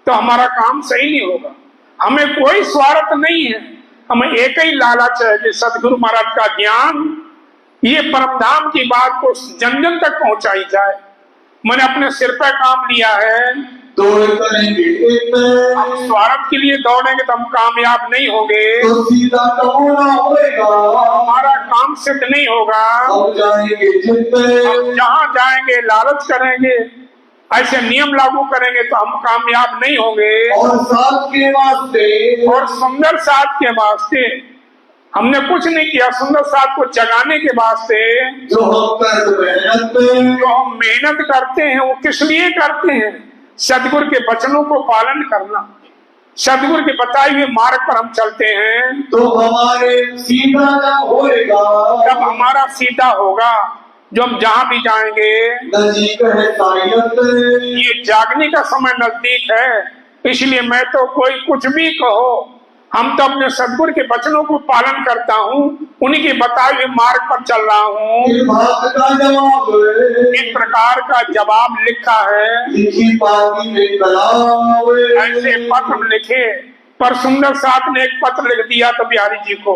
तो हमारा काम सही नहीं होगा। हमें कोई स्वार्थ नहीं है, हमें एक ही लालच है कि सदगुरु महाराज का ज्ञान, ये परमधाम की बात को जन जन तक पहुंचाई जाए। मैंने अपने सिर पर काम लिया है, दौड़ करेंगे हम स्वार्थ के लिए दौड़ेंगे तो हम कामयाब नहीं होंगे, तो सीधा कमोना होएगा, हमारा काम सिद्ध नहीं होगा। हम जाएंगे जितने, हम जहाँ जाएंगे लालच करेंगे, ऐसे नियम लागू करेंगे तो हम कामयाब नहीं होंगे। और साथ के वास्ते, और सुंदर साथ के वास्ते हमने कुछ नहीं किया, सुंदर साथ को जगाने के वास्ते जो हम मेहनत करते हैं वो किस लिए करते हैं, सदगुरु के वचनों को पालन करना, सदगुरु के बताए हुए मार्ग पर हम चलते हैं तो हमारे सीधा होएगा, तब हमारा सीधा होगा। जो हम जहाँ भी जाएंगे, नजीक है सायत, ये जागने का समय नजदीक है, इसलिए मैं तो कोई कुछ भी कहो, हम तो अपने सदगुरु के वचनों को पालन करता हूँ, उन्हीं के बताए हुए मार्ग पर चल रहा हूँ। इस प्रकार का जवाब लिखा है, लिखी पाती में कलाम, ऐसे पत्र लिखे। पर सुंदर साथ ने एक पत्र लिख दिया तो बिहारी जी को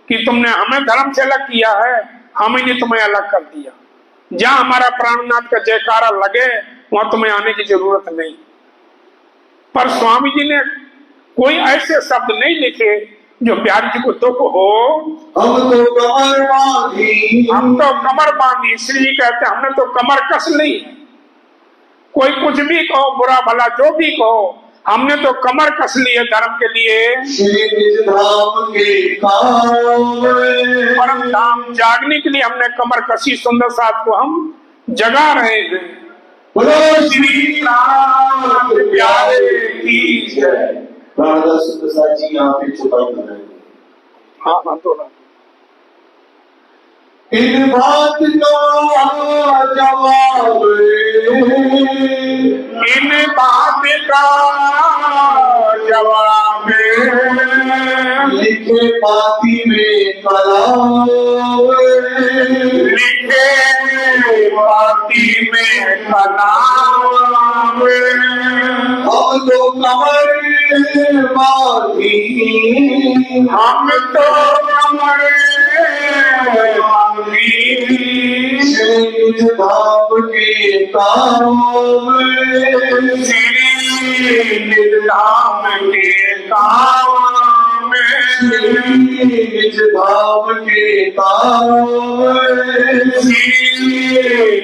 कि तुमने हमें धर्म से अलग किया है, हम ही ने तुम्हें अलग कर दिया। जहां हमारा प्राणनाथ का जयकारा लगे वहां तुम्हें आने की जरूरत नहीं। पर स्वामी जी ने कोई ऐसे शब्द नहीं लिखे जो बिहारी जी को दुख हो। हम तो कमर बांधी, श्री जी कहते हमने तो कमर कस ली। कोई कुछ भी कहो, बुरा भला जो भी कहो, हमने तो कमर कस ली है धर्म के लिए। परम धाम जागने के लिए हमने कमर कसी। सुंदर साथ को हम जगा रहे हैं। बोलो श्री राम प्यारे की जय। राधा सुंदर साथ जी यहाँ पे छुपाई कर रहे हैं। हाँ हाँ तो इन बात का जवाब, इन बात का जवाब लिखे पाती में कलाम, लिखे पाती में कलाम। हम तो कमर बांधी, हम तो कमर निज धाम के काम, श्री निज धाम के काम, निज धाम के काम, श्री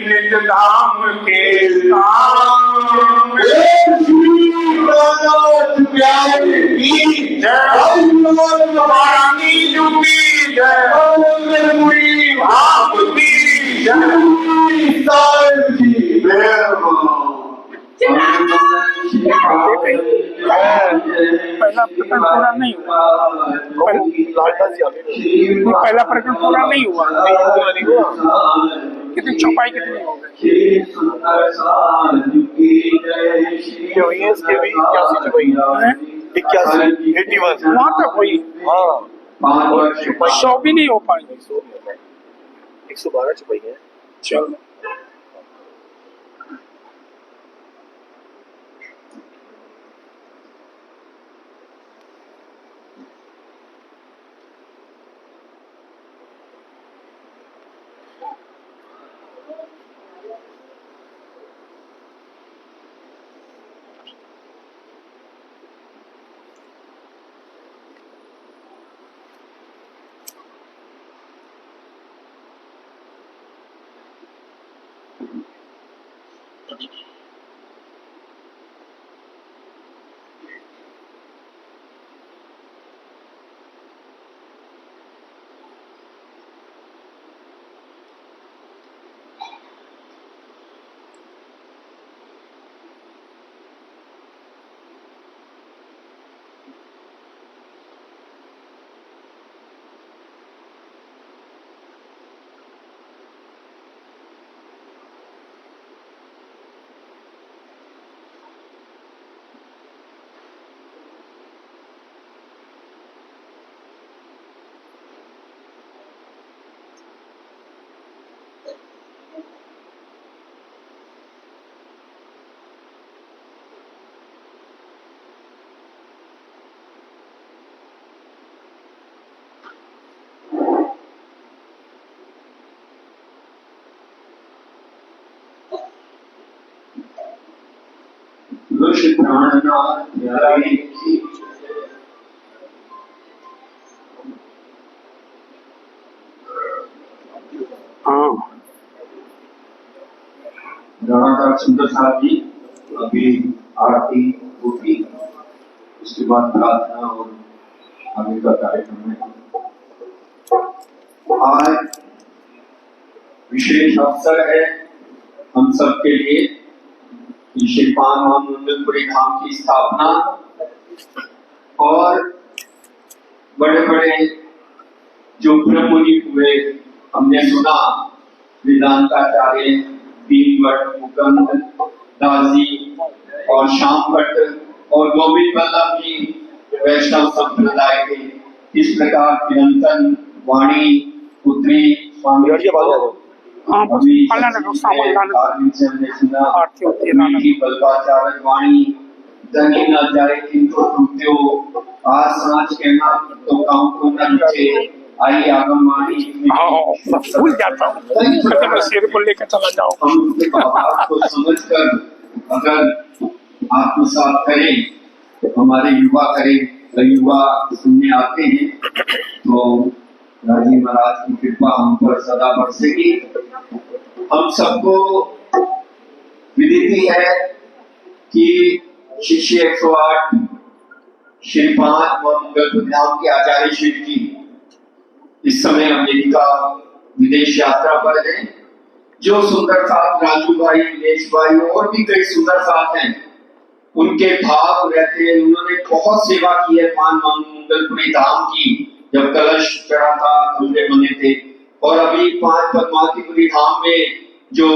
निज धाम के काम। प्यारे की जय महारानी जी की जय, पूरी भाव की जय। पहला प्रकरण पूरा नहीं हुआ। पहला प्रकरण पूरा नहीं हुआ। कितनी चौपाई कितनी हो गई? इसके भी 81 चुपाई है। 81 81 वहां तक हुई। हाँ 100 भी नहीं हो पाई। 112 चुपाई है। चलो प्राणनाथ प्यारे की राणा सुंदर साहब जी अभी आरती होगी, उसके बाद प्रार्थना और आगे का कार्यक्रम है। आज विशेष अवसर है हम सब के लिए कि श्री पान मंगलपुरी धाम की स्थापना और बड़े बड़े जो ब्रह्ममुनि हुए हमने सुना, वेदांताचार्य भीमवट, मुकुंद दास जी और श्याम भट्ट और गोविंद वल्लभ जी वैष्णव संप्रदाय के इस प्रकार निरंतर वाणी पुत्री स्वामी बल्बाचार्य वाणी धनी न जाए किंतु तुमत्यो आज सांच कहना तो काम को न नीचे आइए आगमवाणी हाँ मैं भूल जाता हूँ, कहते मैं शेर को लेकर चला जाऊँ। हम उनके भाव को समझकर अगर आत्मसात करें, हमारे युवा करें, कई युवा सुनने आते हैं, तो राजीव महाराज की कृपा हम पर सदा बरसेगी। हम सबको विदित है कि शिष्य 108 श्री 5 मंगल धाम के आचार्य श्री जी इस समय अमेरिका विदेश यात्रा पर है। जो सुंदर साथ राजू भाई, दिनेश भाई और भी कई सुंदर साथ हैं, उनके भाव रहते हैं। उन्होंने बहुत सेवा की है मान मंगलपुरी धाम की, जब कलश चढ़ा था, कमरे बने थे। और अभी 5 पद्मावतीपुरी धाम में जो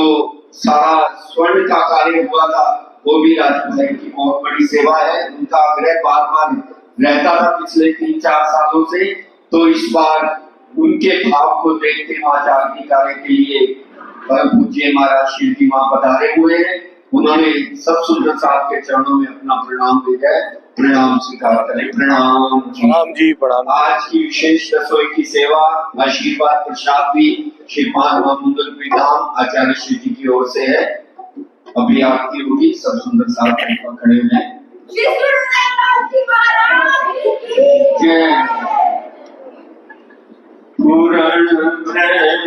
सारा स्वर्ण का कार्य हुआ था, वो भी राजू भाई की बहुत बड़ी सेवा है। उनका आग्रह बार बार रहता था पिछले 3-4 सालों से, तो इस बार उनके भाव को देखते मां जागृति कार्य के लिए परम पूज्य महाराज शिव जी मां पधारे हुए हैं। उन्होंने सब सुंदर साहब के चरणों में अपना प्रणाम भेजा है। प्रणाम स्वीकार करें। प्रणाम जी, प्रणाम। आज की विशेष रसोई की सेवा, आशीर्वाद प्रसाद भी श्री 5 मंगलपुरी धाम आचार्य श्री जी की ओर से है। अभी आरती होगी, सब सुंदर साहब खड़े हुए हैं। पूर्ण प्रेम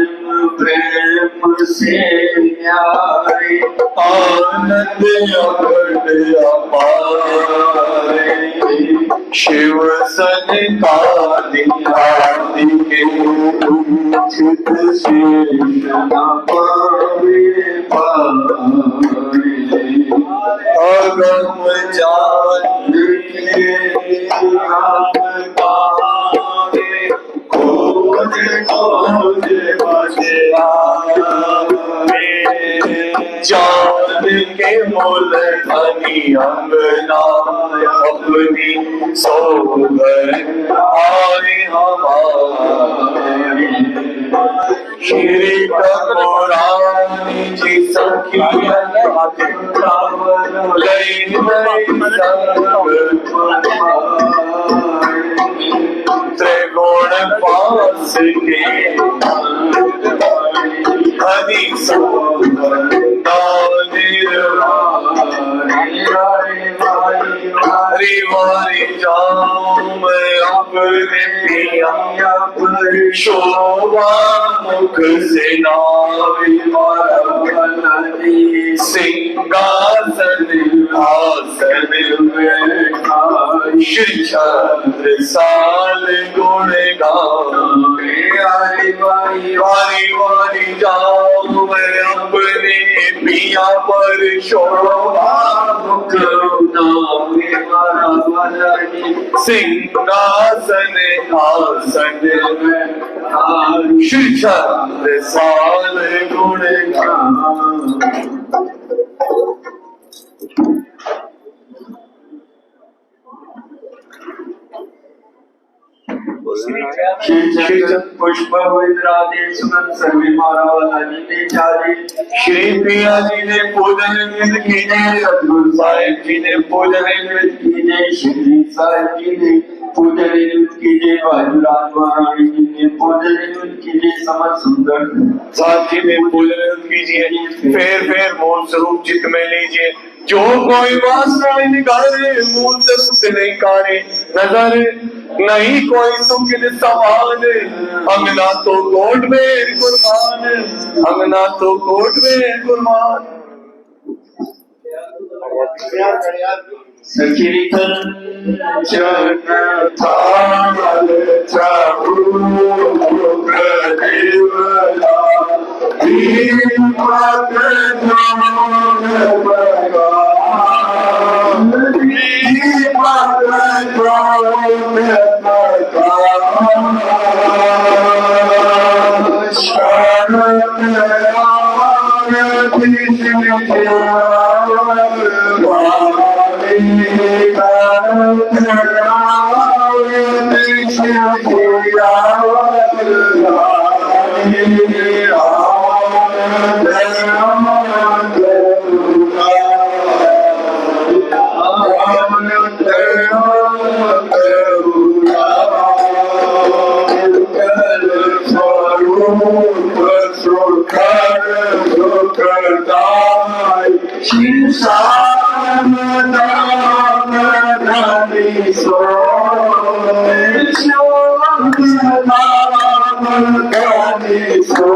प्रेम से न्यारे, आनंद अखंड अपारे, शिव सन का दिहाती के उचित शेष न पावे पारे, अगम जान के राम पावे, खोज खोज बसे आवे, जान के मोल धनी अंगना अपनी सोहर आए हमारे, श्री ठाकुरानी जी सखिया लई त्रिगुण पास के हरि हरि वारी जाम अपने पिया पर शोभा मुख से नावी मारी, सिंहासन आसन बैठा श्री चंद्र साल गुण गावे, वारी वारी जाओ मैं अपने पिया पर शोभा मुख नावे मारी, सिंहासन आसन में श्री चंद्र साल गुण गावे। पुष्प सर्वे श्री प्रिया जी ने पूजन कीजिए, अब्दुल साहिब जी ने पूजन कीजिए, श्री साहिब जी ने पूजन कीजिए, वायुराज महारानी जी ने पूजन कीजिए, समझ सुंदर साथ जी ने पूजन कीजिए। फेर मूल स्वरूप चित्त में लीजिए। जो कोई वासना निकाले मूल स्वरूप से नहीं कारे, नजर नहीं कोई सुख समान, अंगना तो कोट में कुर्बान, अंगना तो कोट में कुर्बान। संकीर्तन जन थाल प्रभु देवला, दीपक ज्ञान बगा, दीपक ज्ञान बगा, शरण आरती सुखदाय शीशामदानी सोदानी सो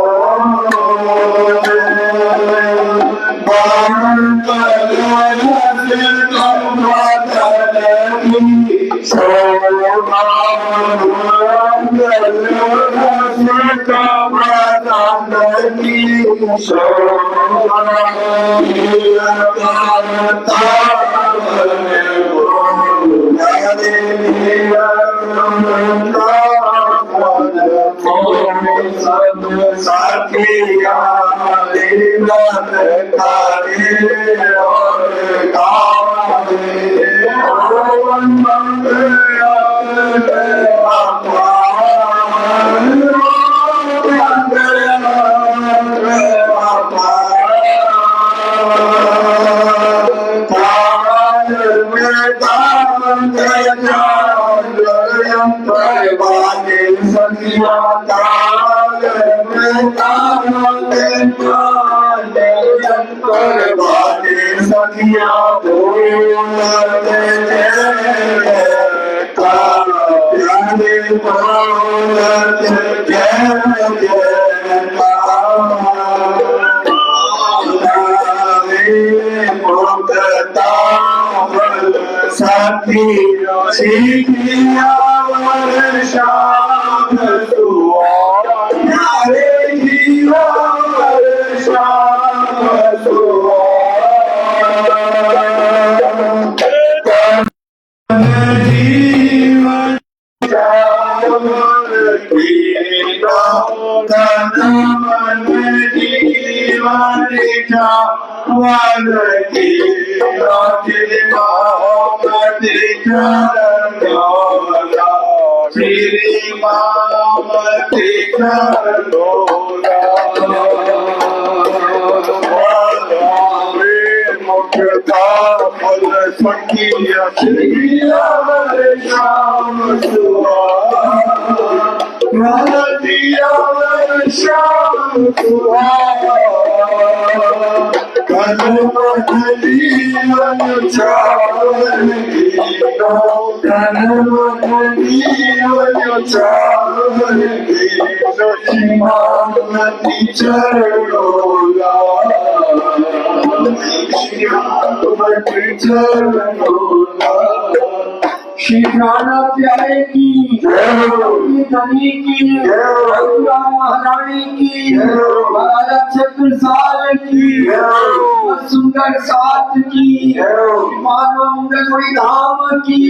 श्रीराना प्यारे की धनी की महारानी की भारत छत्रसाल की सुंदर साथ की मानव मंगल धाम की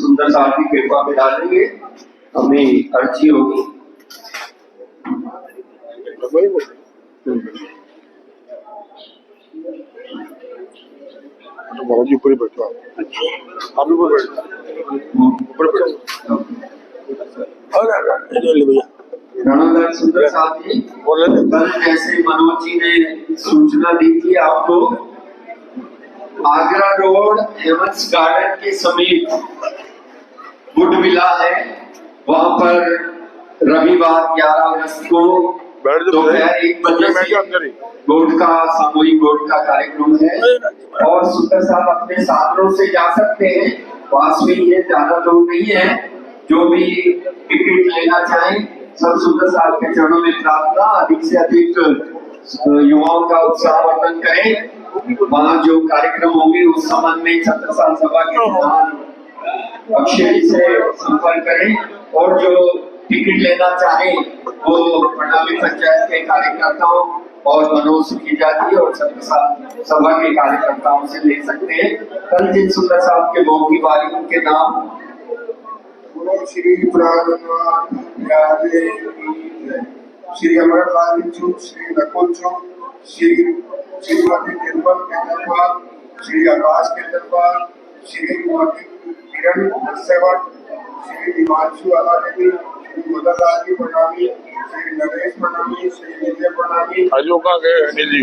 सुंदर साथ की कृपा में डालेंगे हमें अर्जी होगी। बाबा जी ऊपर ही बैठो आप ऊपर बैठो ऊपर बैठो भैया रणधर सुंदर साथ जी कल जैसे मनोज जी ने सूचना दी थी आपको, आगरा रोड हेमंस गार्डन के समीप वुड विला है, वहां पर रविवार 11 अगस्त को दोपहर 1 बजे से गोड का सामूहिक गोड का कार्यक्रम है और सुंदर साहब अपने साधनों से जा सकते हैं, पास में ही है, ज्यादा दूर नहीं है। जो भी टिकट लेना चाहें सब सुंदर साहब के चरणों में प्रार्थना, अधिक से अधिक युवाओं का उत्साहवर्धन करें। वहाँ जो कार्यक्रम होंगे उस संबंध में छत्रसाल सभा के प्रधान अक्षय से संपर्क करें और जो टिकट लेना चाहे वो प्रणाली पंचायत के कार्यकर्ताओं और मनोज सुखीजा जी और छत्रसाल सभा के कार्यकर्ताओं से ले सकते हैं। कल जिन सुंदर साहब के मौ की बारी उनके नाम श्री श्री अमरलाल चुप, श्री नकुल चुप, श्रीमती निर्मल केजरीवाल, श्री आकाश केजरीवाल, श्रीमती किरण सेवक, श्री हिमांशु अलादेवी, श्री मदन लाल जी प्रणामी, श्री नरेश प्रणामी, श्री विजय प्रणामी, अनिल जी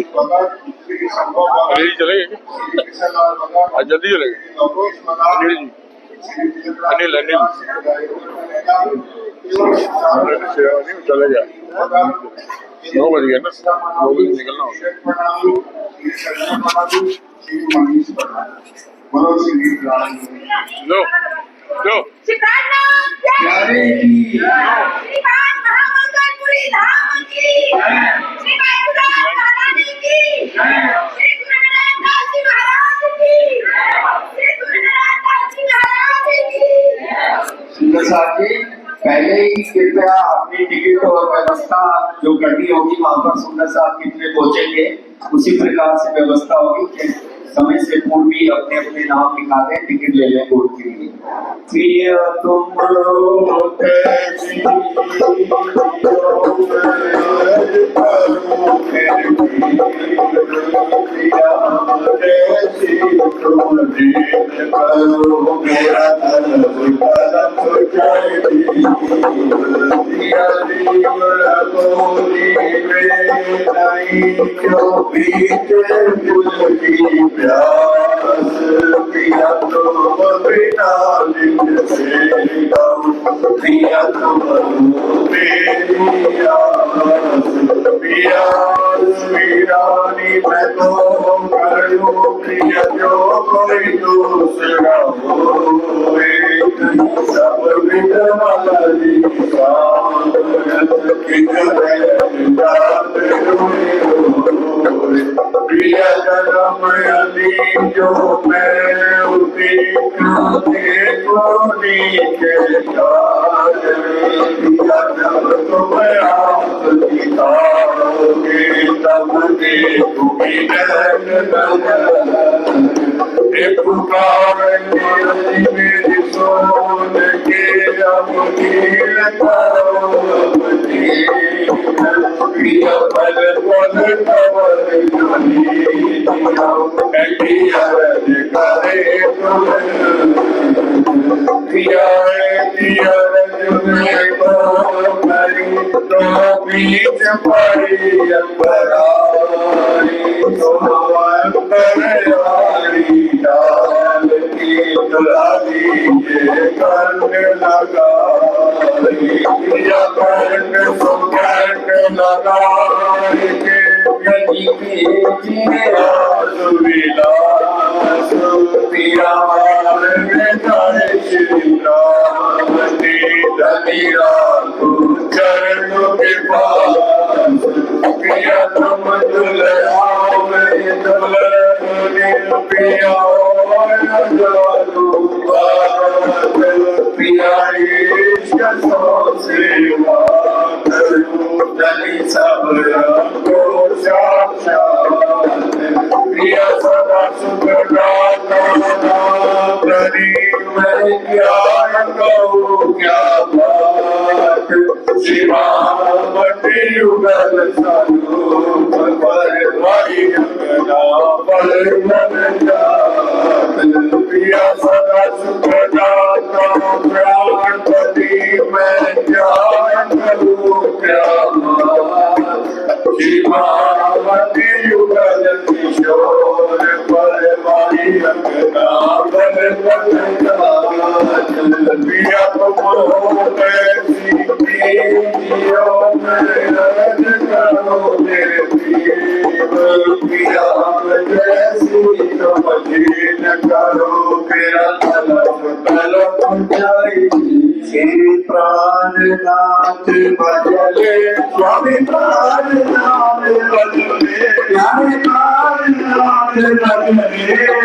श्री संभव अनिल जी चले श्री किशन लाल भगत, आज जल्दी चलेंगे लोकेश मदान, अनिल जी श्री अनिल चले गया 9 बज गए ना 9 बजे निकलना होगा लो लो प्यारे की श्रीमान महामंगलपुरी धाम की श्री वाहिगुरु महारानी की श्री गुरुनानक दास जी महाराज की श्री गुरुनानक दास जी महाराज की। सुंदर साहब जी, पहले ही कृपया अपनी टिकट और व्यवस्था जो करनी होगी वहाँ पर सुंदर साहब कितने पहुंचेंगे उसी प्रकार से व्यवस्था होगी कि समय से पूर्व भी अपने अपने नाम लिखा दें, टिकट ले लें कोर्ट के लिए। प्रिय तुम जो मैं उसी प्राणनाथ भजले स्वामी प्राणनाथ भजले प्यारे प्राणनाथ भजले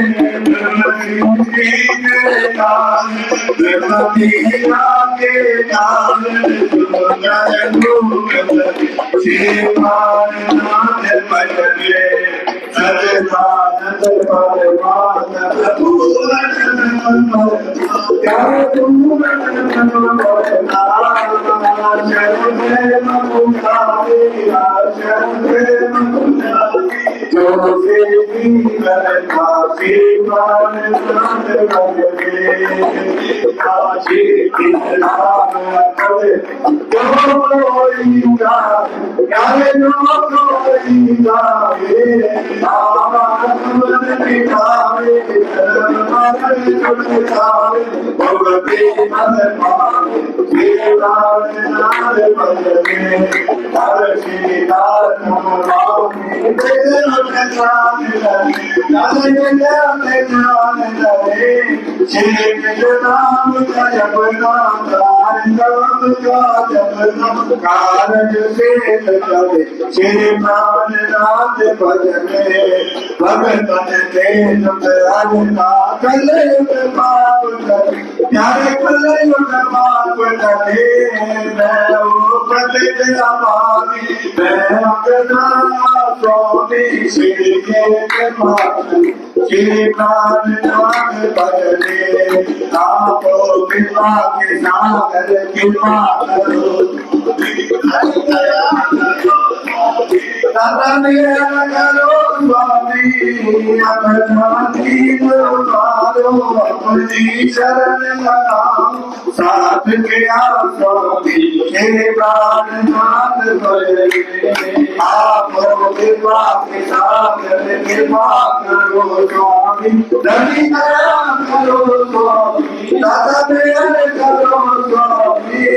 साथ गया स्वामी हे प्राणनाथ बजरंगी आपो कृपा के सागर कृपा करो स्वामी धनी दया करो स्वामी दादा दया करो स्वामी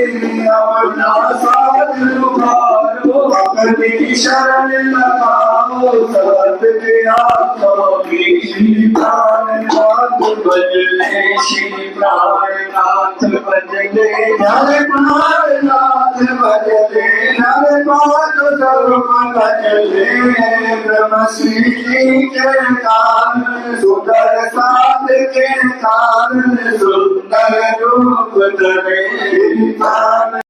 अपना साथ लुभारो अपनी शरण लगाओ साथ गया स्वामी श्री प्राणनाथ बजले श्री प्राणनाथ बजले नारे प्राणनाथ बजले नारे पाद बजले ब्रह्म श्री के कारण सुंदर साध के कारण सुंदर रूप धरे